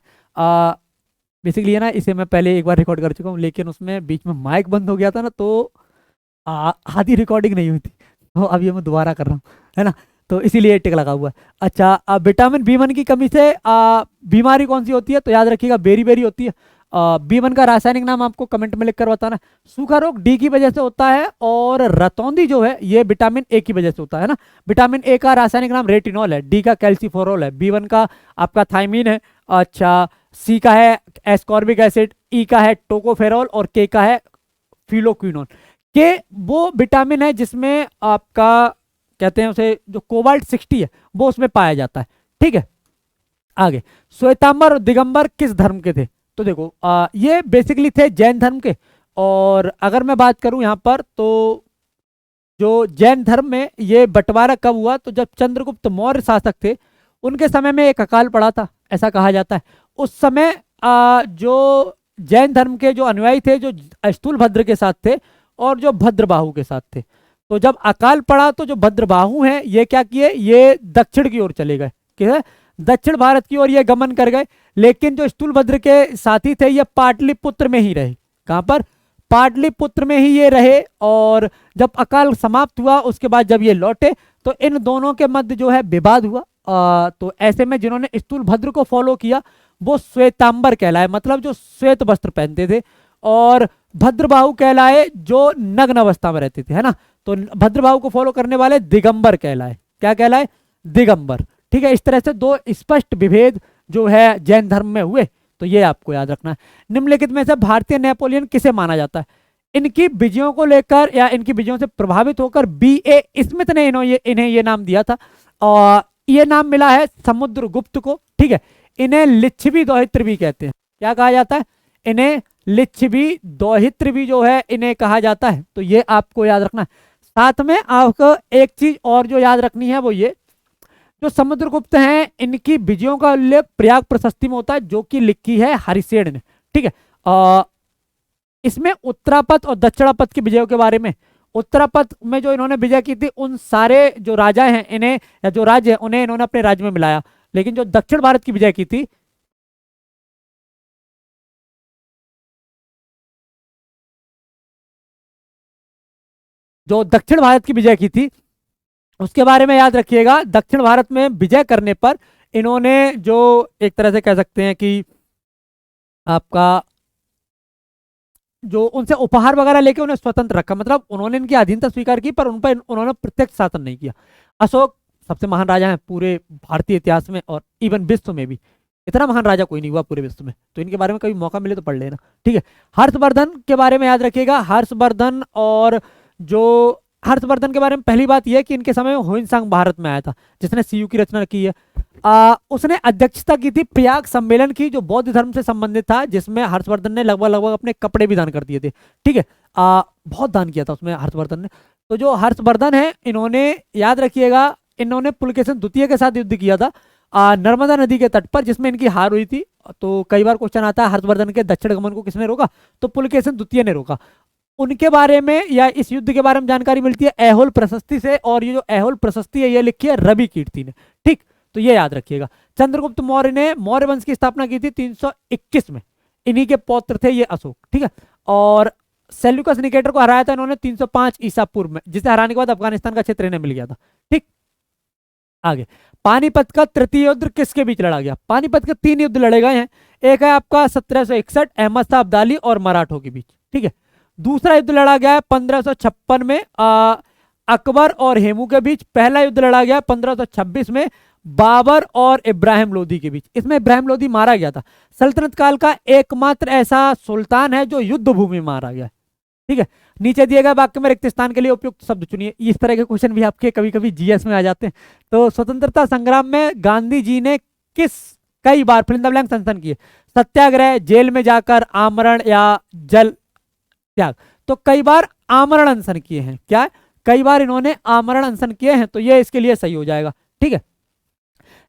बेसिकली है ना, इसे मैं पहले एक बार रिकॉर्ड कर चुका हूँ, लेकिन उसमें बीच में माइक बंद हो गया था ना, तो आधी रिकॉर्डिंग नहीं हुई थी, तो अब ये मैं दोबारा कर रहा हूँ, है ना। तो इसीलिए टिक लगा हुआ है। अच्छा, विटामिन बी वन की कमी से बीमारी कौन सी होती है, तो याद रखिएगा बेरी बेरी होती है। बी वन का रासायनिक नाम आपको कमेंट में लिख कर बताना। सूखा रोग डी की वजह से होता है, और रतौंधी जो है ये विटामिन ए की वजह से होता है ना। विटामिन ए का रासायनिक नाम रेटिनॉल है, डी का कैल्सीफोरोल है, बी वन का आपका थायमीन है। अच्छा, सी का है एस्कॉर्बिक एसिड, ई का है टोकोफेरॉल, और के का है फिलोक्विनोन। के वो विटामिन है जिसमें आपका कहते हैं उसे, जो कोबाल्ट 60 है वो उसमें पाया जाता है। ठीक है, आगे। श्वेतांबर और दिगंबर किस धर्म के थे, तो देखो ये बेसिकली थे जैन धर्म के। और अगर मैं बात करूं यहाँ पर, तो जो जैन धर्म में ये बंटवारा कब हुआ, तो जब चंद्रगुप्त मौर्य शासक थे, उनके समय में एक अकाल पड़ा था, ऐसा कहा जाता है। उस समय जो जैन धर्म के जो अनुयायी थे, जो स्थूलभद्र के साथ थे और जो भद्रबाहु के साथ थे, तो जब अकाल पड़ा तो जो भद्रबाहु हैं ये क्या किए, ये दक्षिण की ओर चले गए, क्या दक्षिण भारत की ओर ये गमन कर गए। लेकिन जो स्थूलभद्र के साथी थे ये पाटलिपुत्र में ही रहे। कहां पर, पाटलिपुत्र में ही ये रहे। और जब अकाल समाप्त हुआ उसके बाद जब ये लौटे, तो इन दोनों के मध्य जो है विवाद हुआ। तो ऐसे में जिन्होंने स्थूलभद्र को फॉलो किया वो श्वेतांबर कहलाए, मतलब जो श्वेत वस्त्र पहनते थे, और भद्रबाहु कहलाए जो नग्न अवस्था में रहते थे, है ना। तो भद्रबाहु को फॉलो करने वाले दिगंबर कहलाए। क्या कहलाए, दिगंबर। ठीक है, इस तरह से दो स्पष्ट विभेद जो है जैन धर्म में हुए, तो ये आपको याद रखना है। निम्नलिखित में से भारतीय नेपोलियन किसे माना जाता है, इनकी विजयों को लेकर या इनकी विजयों से प्रभावित होकर B.A. स्मिथ ने इन्हें ये नाम दिया था, और ये नाम मिला है समुद्रगुप्त को। ठीक है, इन्हें लिच्छवी दौहित्र भी कहते हैं। क्या कहा जाता है, इन्हें लिच्छवी दौहित्र भी जो है इन्हें कहा जाता है। तो ये आपको याद रखना है। साथ में आपको एक चीज और जो याद रखनी है वो ये, जो समुद्रगुप्त हैं इनकी विजयों का उल्लेख प्रयाग प्रशस्ति में होता है, जो कि लिखी है हरिसेन ने। ठीक है, इसमें उत्तरापथ और दक्षिणापथ की विजयों के बारे में, उत्तरापथ में जो इन्होंने विजय की थी उन सारे जो राजा हैं इन्हें, या जो राज्य है उन्हें इन्होंने अपने राज्य में मिलाया। लेकिन जो दक्षिण भारत की विजय की थी, जो दक्षिण भारत की विजय की थी उसके बारे में याद रखिएगा। दक्षिण भारत में विजय करने पर इन्होंने जो एक तरह से कह सकते हैं कि आपका जो उनसे उपहार वगैरह लेके उन्हें स्वतंत्र रखा, मतलब उन्होंने इनकी अधीनता स्वीकार की पर उन पर उन्होंने प्रत्यक्ष शासन नहीं किया। अशोक सबसे महान राजा हैं पूरे भारतीय इतिहास में, और इवन विश्व में भी इतना महान राजा कोई नहीं हुआ पूरे विश्व में, तो इनके बारे में कभी मौका मिले तो पढ़ लेना। ठीक है, हर्षवर्धन के बारे में याद रखिएगा। हर्षवर्धन, और जो हर्षवर्धन के बारे में पहली बात यह है कि इनके समय में हुइनसांग भारत में आया था, जिसने सीयू की रचना की है। उसने अध्यक्षता की थी प्रयाग सम्मेलन की, जो बौद्ध धर्म से संबंधित था, जिसमें हर्षवर्धन ने लगभग लगभग अपने कपड़े भी दान कर दिए थे। ठीक है, बहुत दान किया था उसमें हर्षवर्धन ने। तो जो हर्षवर्धन है इन्होंने याद रखिएगा, इन्होंने पुलकेशन द्वितीय के साथ युद्ध किया था नर्मदा नदी के तट पर, जिसमें इनकी हार हुई थी। तो कई बार क्वेश्चन आता है हर्षवर्धन के दक्षिण गमन को किसने रोका, तो पुलकेशन द्वितीय ने रोका। उनके बारे में या इस युद्ध के बारे में जानकारी मिलती है ऐहोल प्रशस्ति से, और ये जो ऐहोल प्रशस्ति है ये लिखी है रवि कीर्ति ने। ठीक, तो ये याद रखिएगा। चंद्रगुप्त मौर्य ने मौर्य वंश की स्थापना की थी 321 में, इन्हीं के पौत्र थे ये अशोक। ठीक है, और सेल्यूकस निकेटर को हराया था इन्होंने 305 ईसा पूर्व में, जिसे हराने के बाद अफगानिस्तान का क्षेत्र इन्हें मिल गया था। ठीक, आगे। पानीपत का तृतीय युद्ध किसके बीच लड़ा गया, पानीपत के 3 युद्ध लड़े गए हैं। एक है आपका 1761 अहमद शाह अब्दाली और मराठों के बीच। ठीक है, दूसरा युद्ध लड़ा गया है 1556 में अकबर और हेमू के बीच। पहला युद्ध लड़ा गया 1526 में बाबर और इब्राहिम लोदी के बीच। इसमें इब्राहिम लोदी मारा गया था। सल्तनत काल का एकमात्र ऐसा सुल्तान है जो युद्ध भूमि में मारा गया। ठीक है, नीचे दिए गए वाक्य में रिक्त स्थान के लिए उपयुक्त शब्द चुनिए। इस तरह के क्वेश्चन भी आपके कभी कभी जीएस में आ जाते हैं। तो स्वतंत्रता संग्राम में गांधी जी ने कई बार फिल इन द ब्लैंक्स अनशन किए, सत्याग्रह, जेल में जाकर, आमरण या जल त्याग। तो कई बार आमरण अनशन किए हैं। क्या, कई बार इन्होंने आमरण अनशन किए हैं, तो ये इसके लिए सही हो जाएगा। ठीक है,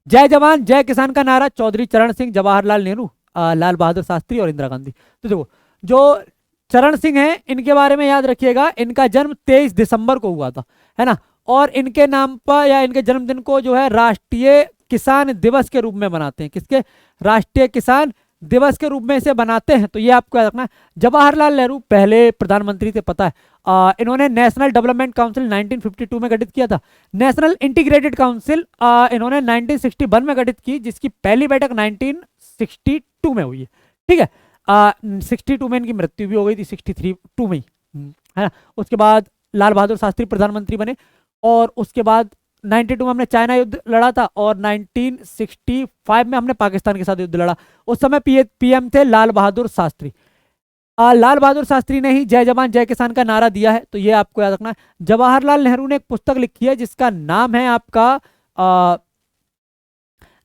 जय जवान जय किसान का नारा चौधरी चरण सिंह, जवाहरलाल नेहरू, लाल बहादुर शास्त्री और इंदिरा गांधी। तो देखो, जो चरण सिंह हैं इनके बारे में याद रखिएगा, इनका जन्म 23 दिसंबर को हुआ था, है ना। और इनके नाम पर या इनके जन्मदिन को जो है राष्ट्रीय किसान दिवस के रूप में मनाते हैं। किसके, राष्ट्रीय किसान दिवस के रूप में इसे बनाते हैं, तो ये आपको याद रखना है। जवाहरलाल नेहरू पहले प्रधानमंत्री थे, पता है। इन्होंने नेशनल डेवलपमेंट काउंसिल 1952 में गठित किया था। नेशनल इंटीग्रेटेड काउंसिल इन्होंने 1961 में गठित की, जिसकी पहली बैठक 1962 में हुई है, ठीक है। 62 में इनकी मृत्यु भी हो गई थी, 63 में ही, है ना। उसके बाद लाल बहादुर शास्त्री प्रधानमंत्री बने, और उसके बाद 92 में हमने चाइना युद्ध लड़ा था, और 1965 में हमने पाकिस्तान के साथ युद्ध लड़ा। उस समय पीएम थे लाल बहादुर शास्त्री। लाल बहादुर शास्त्री ने ही जय जवान जय किसान का नारा दिया है, तो ये आपको याद रखना है। जवाहरलाल नेहरू ने एक पुस्तक लिखी है जिसका नाम है आपका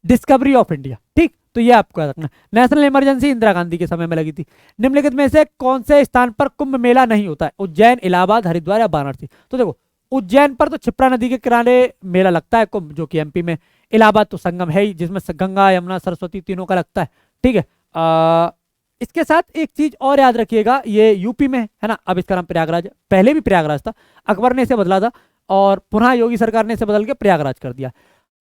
डिस्कवरी ऑफ इंडिया, ठीक। तो ये आपको याद रखना। नेशनल इमरजेंसी इंदिरा गांधी के समय में लगी थी। निम्नलिखित में से कौन से स्थान पर कुंभ मेला नहीं होता है? उज्जैन, इलाहाबाद, हरिद्वार या वाराणसी? तो देखो, उज्जैन पर तो क्षिप्रा नदी के किनारे मेला लगता है कुंभ, जो कि एमपी में। इलाहाबाद तो संगम है ही, जिसमें गंगा, यमुना, सरस्वती तीनों का लगता है, ठीक है। इसके साथ एक चीज और याद रखिएगा, ये यूपी में है ना, अब इसका नाम प्रयागराज है। पहले भी प्रयागराज था, अकबर ने इसे बदला था, और पुनः योगी सरकार ने इसे बदल के प्रयागराज कर दिया।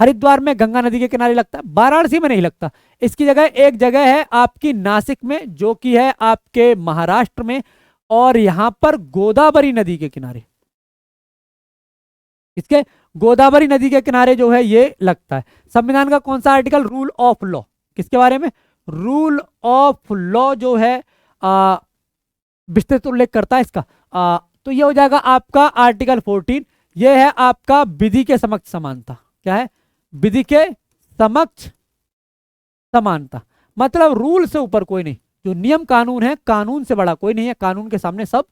हरिद्वार में गंगा नदी के किनारे लगता है, वाराणसी में नहीं लगता। इसकी जगह एक जगह है आपकी नासिक में, जो कि है आपके महाराष्ट्र में, और यहां पर गोदावरी नदी के किनारे, इसके गोदावरी नदी के किनारे जो है ये लगता है। संविधान का कौन सा आर्टिकल रूल ऑफ लॉ, किसके बारे में? रूल ऑफ लॉ जो है विस्तृत उल्लेख करता है इसका। तो ये हो जाएगा आपका आर्टिकल 14। ये है आपका विधि के समक्ष समानता। क्या है? विधि के समक्ष समानता, मतलब रूल से ऊपर कोई नहीं। जो नियम कानून है, कानून से बड़ा कोई नहीं है, कानून के सामने सब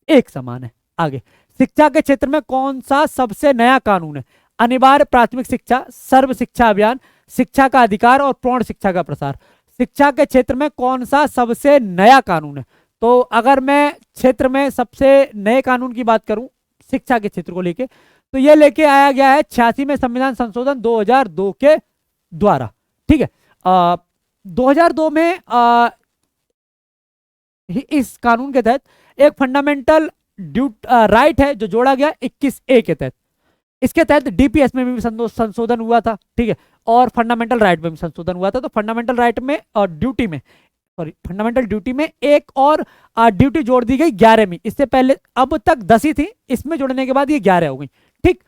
एक समान है। आगे, शिक्षा के क्षेत्र में कौन सा सबसे नया कानून है? अनिवार्य प्राथमिक शिक्षा, सर्व शिक्षा अभियान, शिक्षा का अधिकार और प्रौढ़ शिक्षा का प्रसार। शिक्षा के क्षेत्र में कौन सा सबसे नया कानून है? तो अगर मैं क्षेत्र में सबसे नए कानून की बात करूं शिक्षा के क्षेत्र को लेके, तो ये लेके आया गया है 86 में संविधान संशोधन 2002 के द्वारा, ठीक है। 2002 में इस कानून के तहत एक फंडामेंटल राइट है जो जोड़ा गया 21A के तहत। इसके तहत डीपीएस में भी संशोधन हुआ था, ठीक है, और फंडामेंटल राइट में भी संशोधन हुआ था। तो फंडामेंटल राइट में और ड्यूटी में, सॉरी, फंडामेंटल ड्यूटी में एक और ड्यूटी जोड़ दी गई 11वीं। इससे पहले अब तक 10 ही थी, इसमें जोड़ने के बाद ये 11 हो गई, ठीक।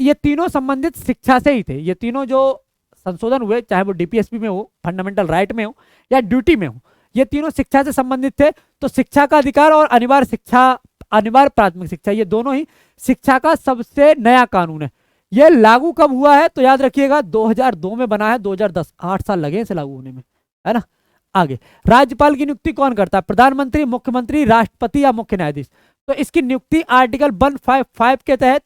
ये तीनों संबंधित शिक्षा से ही थे। ये तीनों जो संशोधन हुए, चाहे वो डीपीएसपी में हो, फंडामेंटल राइट में हो या ड्यूटी में हो, ये तीनों शिक्षा से संबंधित थे। तो शिक्षा का अधिकार और अनिवार्य शिक्षा, अनिवार्य प्राथमिक शिक्षा, ये दोनों ही शिक्षा का सबसे नया कानून है। ये लागू कब हुआ है? तो याद रखिएगा 2002 में बना है, 2010, 8 साल लगे इसे लागू होने में, है ना। आगे, राज्यपाल की नियुक्ति कौन करता है? प्रधानमंत्री, मुख्यमंत्री, राष्ट्रपति या मुख्य न्यायाधीश? तो इसकी नियुक्ति आर्टिकल 155 के तहत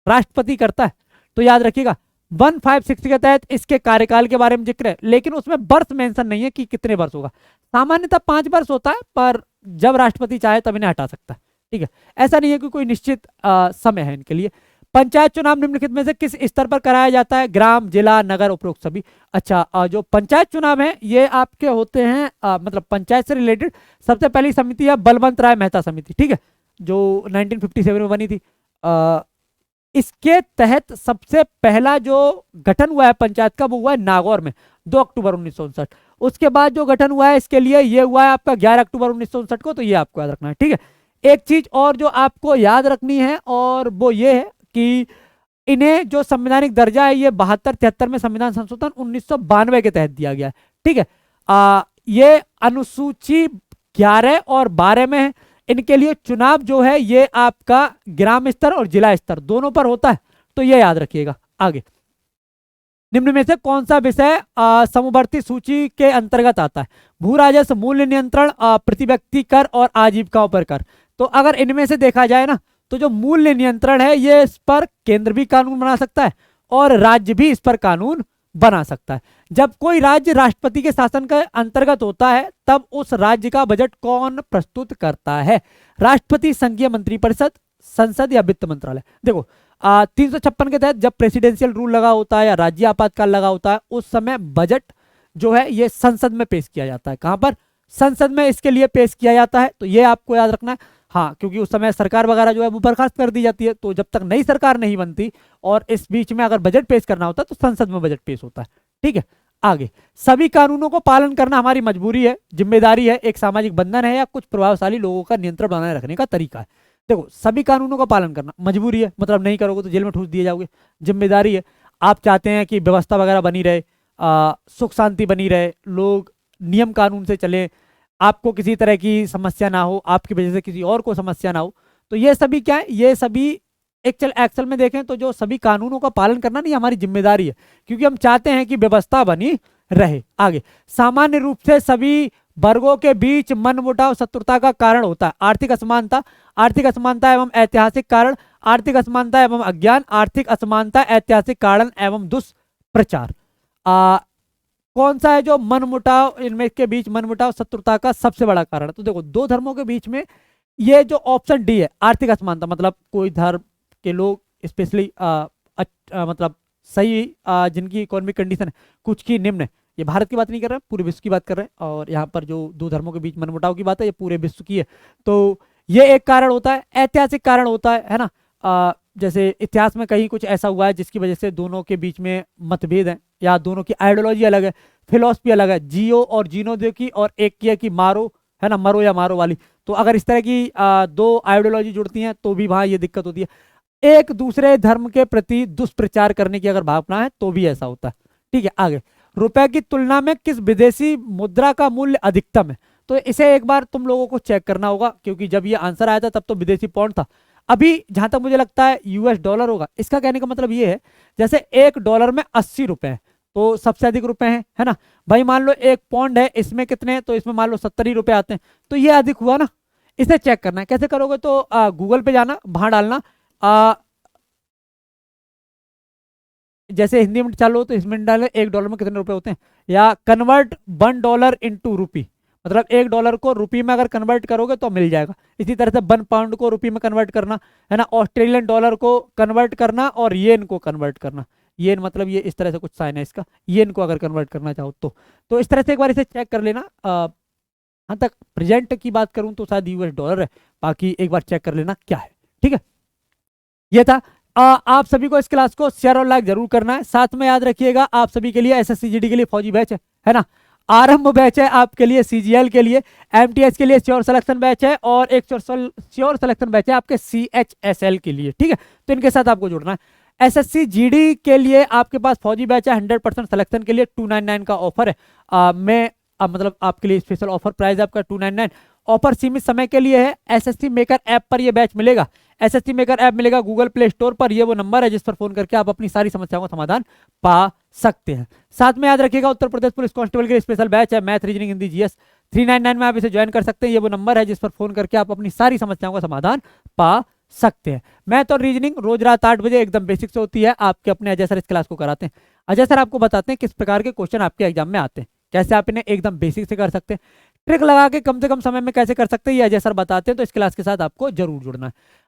राष्ट्रपति करता है। तो याद रखिएगा 156 के तहत इसके कार्यकाल के बारे में जिक्र है, लेकिन उसमें वर्ष मेंशन नहीं है कि कितने वर्ष होगा। सामान्यतः 5 वर्ष होता है, पर जब राष्ट्रपति चाहे तब इन्हें हटा सकता है, ठीक है। ऐसा नहीं है कि कोई निश्चित समय है इनके लिए। पंचायत चुनाव निम्नलिखित में से किस स्तर पर कराया जाता है? ग्राम, जिला, नगर, उपरोक्त सभी। अच्छा, जो पंचायत चुनाव है ये आपके होते हैं मतलब पंचायत से रिलेटेड सबसे पहली समिति है बलवंत राय मेहता समिति, ठीक है, जो 1957 में बनी थी। इसके तहत सबसे पहला जो गठन हुआ है पंचायत का, वो हुआ है नागौर में 2 अक्टूबर 1959। उसके बाद जो गठन हुआ है इसके लिए ये हुआ है आपका 11 अक्टूबर 1959 को। तो ये आपको याद रखना है, ठीक है। एक चीज और जो आपको याद रखनी है, और वो ये है कि इन्हें जो संवैधानिक दर्जा है ये 72-73 में संविधान संशोधन 1992 के तहत दिया गया है, ठीक है। ये अनुसूची 11 और 12 में है। इनके लिए चुनाव जो है ये आपका ग्राम स्तर और जिला स्तर दोनों पर होता है, तो ये याद रखिएगा। आगे, निम्न में से कौन सा विषय समवर्ती सूची के अंतर्गत आता है? भू राजस्व, मूल्य नियंत्रण, प्रति व्यक्ति कर और आजीविकाओं पर कर। तो अगर इनमें से देखा जाए ना, तो जो मूल्य नियंत्रण है ये इस पर केंद्र भी कानून बना सकता है और राज्य भी इस पर कानून बना सकता है। जब कोई राज्य राष्ट्रपति के शासन के अंतर्गत होता है तब उस राज्य का बजट कौन प्रस्तुत करता है? राष्ट्रपति, संघीय मंत्रिपरिषद, संसद या वित्त मंत्रालय? देखो 356 के तहत जब प्रेसिडेंशियल रूल लगा होता है या राज्य आपातकाल लगा होता है, उस समय बजट जो है ये संसद में पेश किया जाता है। कहां पर? संसद में इसके लिए पेश किया जाता है। तो ये आपको याद रखना है। हाँ, क्योंकि उस समय सरकार वगैरह जो है वो बर्खास्त कर दी जाती है, तो जब तक नई सरकार नहीं बनती और इस बीच में अगर बजट पेश करना होता है तो संसद में बजट पेश होता है, ठीक है। आगे, सभी कानूनों को पालन करना हमारी मजबूरी है, जिम्मेदारी है, एक सामाजिक बंधन है या कुछ प्रभावशाली लोगों का नियंत्रण बनाए रखने का तरीका है। देखो, सभी कानूनों का पालन करना मजबूरी है, मतलब नहीं करोगे तो जेल में ठूस दिए जाओगे। जिम्मेदारी है, आप चाहते हैं कि व्यवस्था वगैरह बनी रहे, सुख शांति बनी रहे, लोग नियम कानून से चलें, आपको किसी तरह की समस्या ना हो, आपकी वजह से किसी और को समस्या ना हो। तो ये सभी क्या है, ये सभी एक्चुअल में देखें तो जो सभी कानूनों का पालन करना नहीं हमारी जिम्मेदारी है, क्योंकि हम चाहते हैं कि व्यवस्था बनी रहे। आगे, सामान्य रूप से सभी वर्गों के बीच मनमुटाव शत्रुता का कारण होता है। आर्थिक असमानता एवं ऐतिहासिक कारण, आर्थिक असमानता एवं अज्ञान, आर्थिक असमानता, ऐतिहासिक कारण एवं दुष्प्रचार। कौन सा है जो मनमुटाव, इनमें के बीच मनमुटाव शत्रुता का सबसे बड़ा कारण है? तो देखो, दो धर्मों के बीच में ये जो ऑप्शन डी है, आर्थिक असमानता, मतलब कोई धर्म के लोग स्पेशली मतलब सही जिनकी इकोनॉमिक कंडीशन है, कुछ की निम्न है, ये भारत की बात नहीं कर रहे हैं, पूरे विश्व की बात कर रहे हैं, और यहाँ पर जो दो धर्मों के बीच मनमुटाव की बात है ये पूरे विश्व की है। तो ये एक कारण होता है। ऐतिहासिक कारण होता है ना, जैसे इतिहास में कहीं कुछ ऐसा हुआ है जिसकी वजह से दोनों के बीच में मतभेद है, या दोनों की आइडियोलॉजी अलग है, फिलोसफी अलग है, जियो और जीनो दो की, और एक की है कि मारो, है ना, मरो या मारो वाली। तो अगर इस तरह की दो आइडियोलॉजी जुड़ती हैं तो भी वहाँ ये दिक्कत होती है। एक दूसरे धर्म के प्रति दुष्प्रचार करने की अगर भावना है तो भी ऐसा होता है। ठीक है, आगे, रुपए की तुलना में किस विदेशी मुद्रा का मूल्य अधिकतम है? तो इसे एक बार तुम लोगों को चेक करना होगा, क्योंकि जब ये आंसर आया था तब तो विदेशी पाउंड था, अभी जहां तक मुझे लगता है यूएस डॉलर होगा। इसका कहने का मतलब ये है, जैसे एक डॉलर में 80 रुपए है तो सबसे अधिक रुपए हैं, है ना भाई। मान लो एक पाउंड है, इसमें कितने हैं? तो इसमें मान लो 70 ही रुपए आते हैं, तो ये अधिक हुआ ना। इसे चेक करना है, कैसे करोगे? तो गूगल पे जाना, वहां डालना, जैसे हिंदी में चालू हो तो इसमें डाले $1 में कितने रुपए होते हैं, या कन्वर्ट $1 इंटू रुपी, मतलब $1 को रुपी में अगर कन्वर्ट करोगे तो मिल जाएगा। इसी तरह से 1 पाउंड को रुपी में कन्वर्ट करना, है ना, ऑस्ट्रेलियन डॉलर को कन्वर्ट करना, और येन को कन्वर्ट करना। येन मतलब ये इस तरह से कुछ साइन है इसका, येन को अगर कन्वर्ट करना चाहो तो इस तरह से एक बार इसे चेक कर लेना। हाँ, तक प्रेजेंट की बात करूं तो शायद यूएस डॉलर है, बाकी एक बार चेक कर लेना क्या है। ठीक है, ये था। आप सभी को इस क्लास को शेयर और लाइक जरूर करना है। साथ में याद रखिएगा, आप सभी के लिए एसएससी जीडी के लिए फौजी बैच है ना, आरंभ बैच है आपके लिए, सीजीएल के लिए, एमटीएस के लिए श्योर सिलेक्शन बैच है, और एक श्योर सिलेक्शन बैच है आपके सीएचएसएल के लिए। ठीक है, तो इनके साथ आपको जुड़ना है। एसएससी जीडी के लिए आपके पास फौजी बैच है, 100% सिलेक्शन के लिए 299 का ऑफर है। मैं मतलब आपके लिए स्पेशल ऑफर प्राइस आपका 299। ऑफर सीमित समय के लिए है। एसएससी मेकर ऐप पर यह बैच मिलेगा। एसएससी मेकर ऐप मिलेगा गूगल प्ले स्टोर पर। ये वो नंबर है जिस पर फोन करके आप अपनी सारी समस्याओं का समाधान पा सकते हैं। साथ में याद रखिएगा, उत्तर प्रदेश पुलिस कांस्टेबल के लिए स्पेशल बैच है, मैथ, रीजनिंग, हिंदी, जीएस, 399 में आप इसे ज्वाइन कर सकते हैं। ये वो नंबर है जिस पर फोन करके आप अपनी सारी समस्याओं का समाधान पा सकते हैं। मैथ और रीजनिंग रोज रात 8 बजे एकदम बेसिक से होती है, आपके अपने अजय सर इस क्लास को कराते हैं। अजय सर आपको बताते हैं किस प्रकार के क्वेश्चन आपके एग्जाम में आते हैं, कैसे आप इन्हें एकदम बेसिक से कर सकते हैं, ट्रिक लगा के कम से कम समय में कैसे कर सकते हैं, ये अजय सर बताते हैं। तो इस क्लास के साथ आपको जरूर जुड़ना है।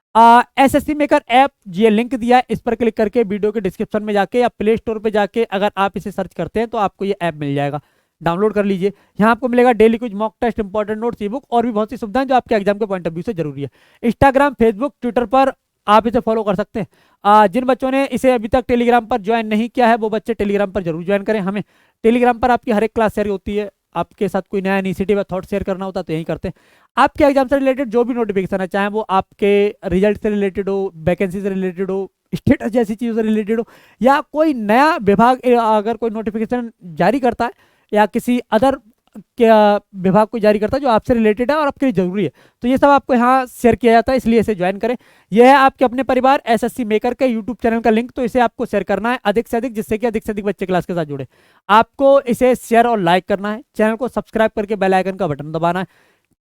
एसएससी मेकर ऐप, ये लिंक दिया है, इस पर क्लिक करके वीडियो के डिस्क्रिप्शन में जाके या प्ले स्टोर पे जाके अगर आप इसे सर्च करते हैं तो आपको ये ऐप मिल जाएगा, डाउनलोड कर लीजिए। यहाँ आपको मिलेगा डेली कुछ mock test, important notes, e book और भी बहुत सी सुविधाएं जो आपके एग्जाम के पॉइंट ऑफ व्यू से जरूरी है। इंस्टाग्राम, फेसबुक, ट्विटर पर आप इसे फॉलो कर सकते हैं। जिन बच्चों ने इसे अभी तक टेलीग्राम पर ज्वाइन नहीं किया है वो बच्चे टेलीग्राम पर जरूर ज्वाइन करें। हमें टेलीग्राम पर आपकी हर एक क्लास शेयर होती है, आपके साथ कोई नया इनिशिएटिव या थॉट शेयर करना होता है तो यही करते हैं। आपके एग्जाम से रिलेटेड जो भी नोटिफिकेशन है, चाहे वो आपके रिजल्ट से रिलेटेड हो, वैकेंसी से रिलेटेड हो, स्टेटस जैसी चीज़ों से रिलेटेड हो, या कोई नया विभाग अगर कोई नोटिफिकेशन जारी करता है या किसी अदर विभाग को जारी करता है जो आपसे रिलेटेड है और आपके लिए जरूरी है, तो ये सब आपको यहाँ शेयर किया जाता है, इसलिए इसे ज्वाइन करें। यह है आपके अपने परिवार एसएससी मेकर के यूट्यूब चैनल का लिंक, तो इसे आपको शेयर करना है अधिक से अधिक, जिससे कि अधिक से अधिक बच्चे क्लास के साथ जुड़े। आपको इसे शेयर और लाइक करना है, चैनल को सब्सक्राइब करके बेल आइकन का बटन दबाना है।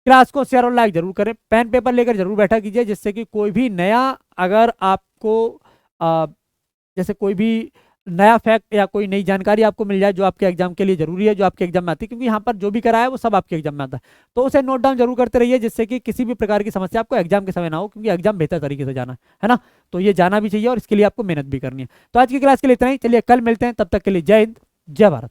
क्लास को शेयर और लाइक जरूर करें, पेन पेपर लेकर जरूर बैठा कीजिए, जिससे कि कोई भी नया अगर आपको जैसे कोई भी नया फैक्ट या कोई नई जानकारी आपको मिल जाए जो आपके एग्जाम के लिए जरूरी है, जो आपके एग्जाम में आती है, क्योंकि यहाँ पर जो भी कराया है वो सब आपके एग्जाम में आता है, तो उसे नोट डाउन जरूर करते रहिए, जिससे कि किसी भी प्रकार की समस्या आपको एग्जाम के समय ना हो, क्योंकि एग्जाम बेहतर तरीके से जाना है ना, तो ये जाना भी चाहिए और इसके लिए आपको मेहनत भी करनी है। तो आज की क्लास के लिए इतना ही, चलिए कल मिलते हैं, तब तक के लिए जय हिंद, जय भारत।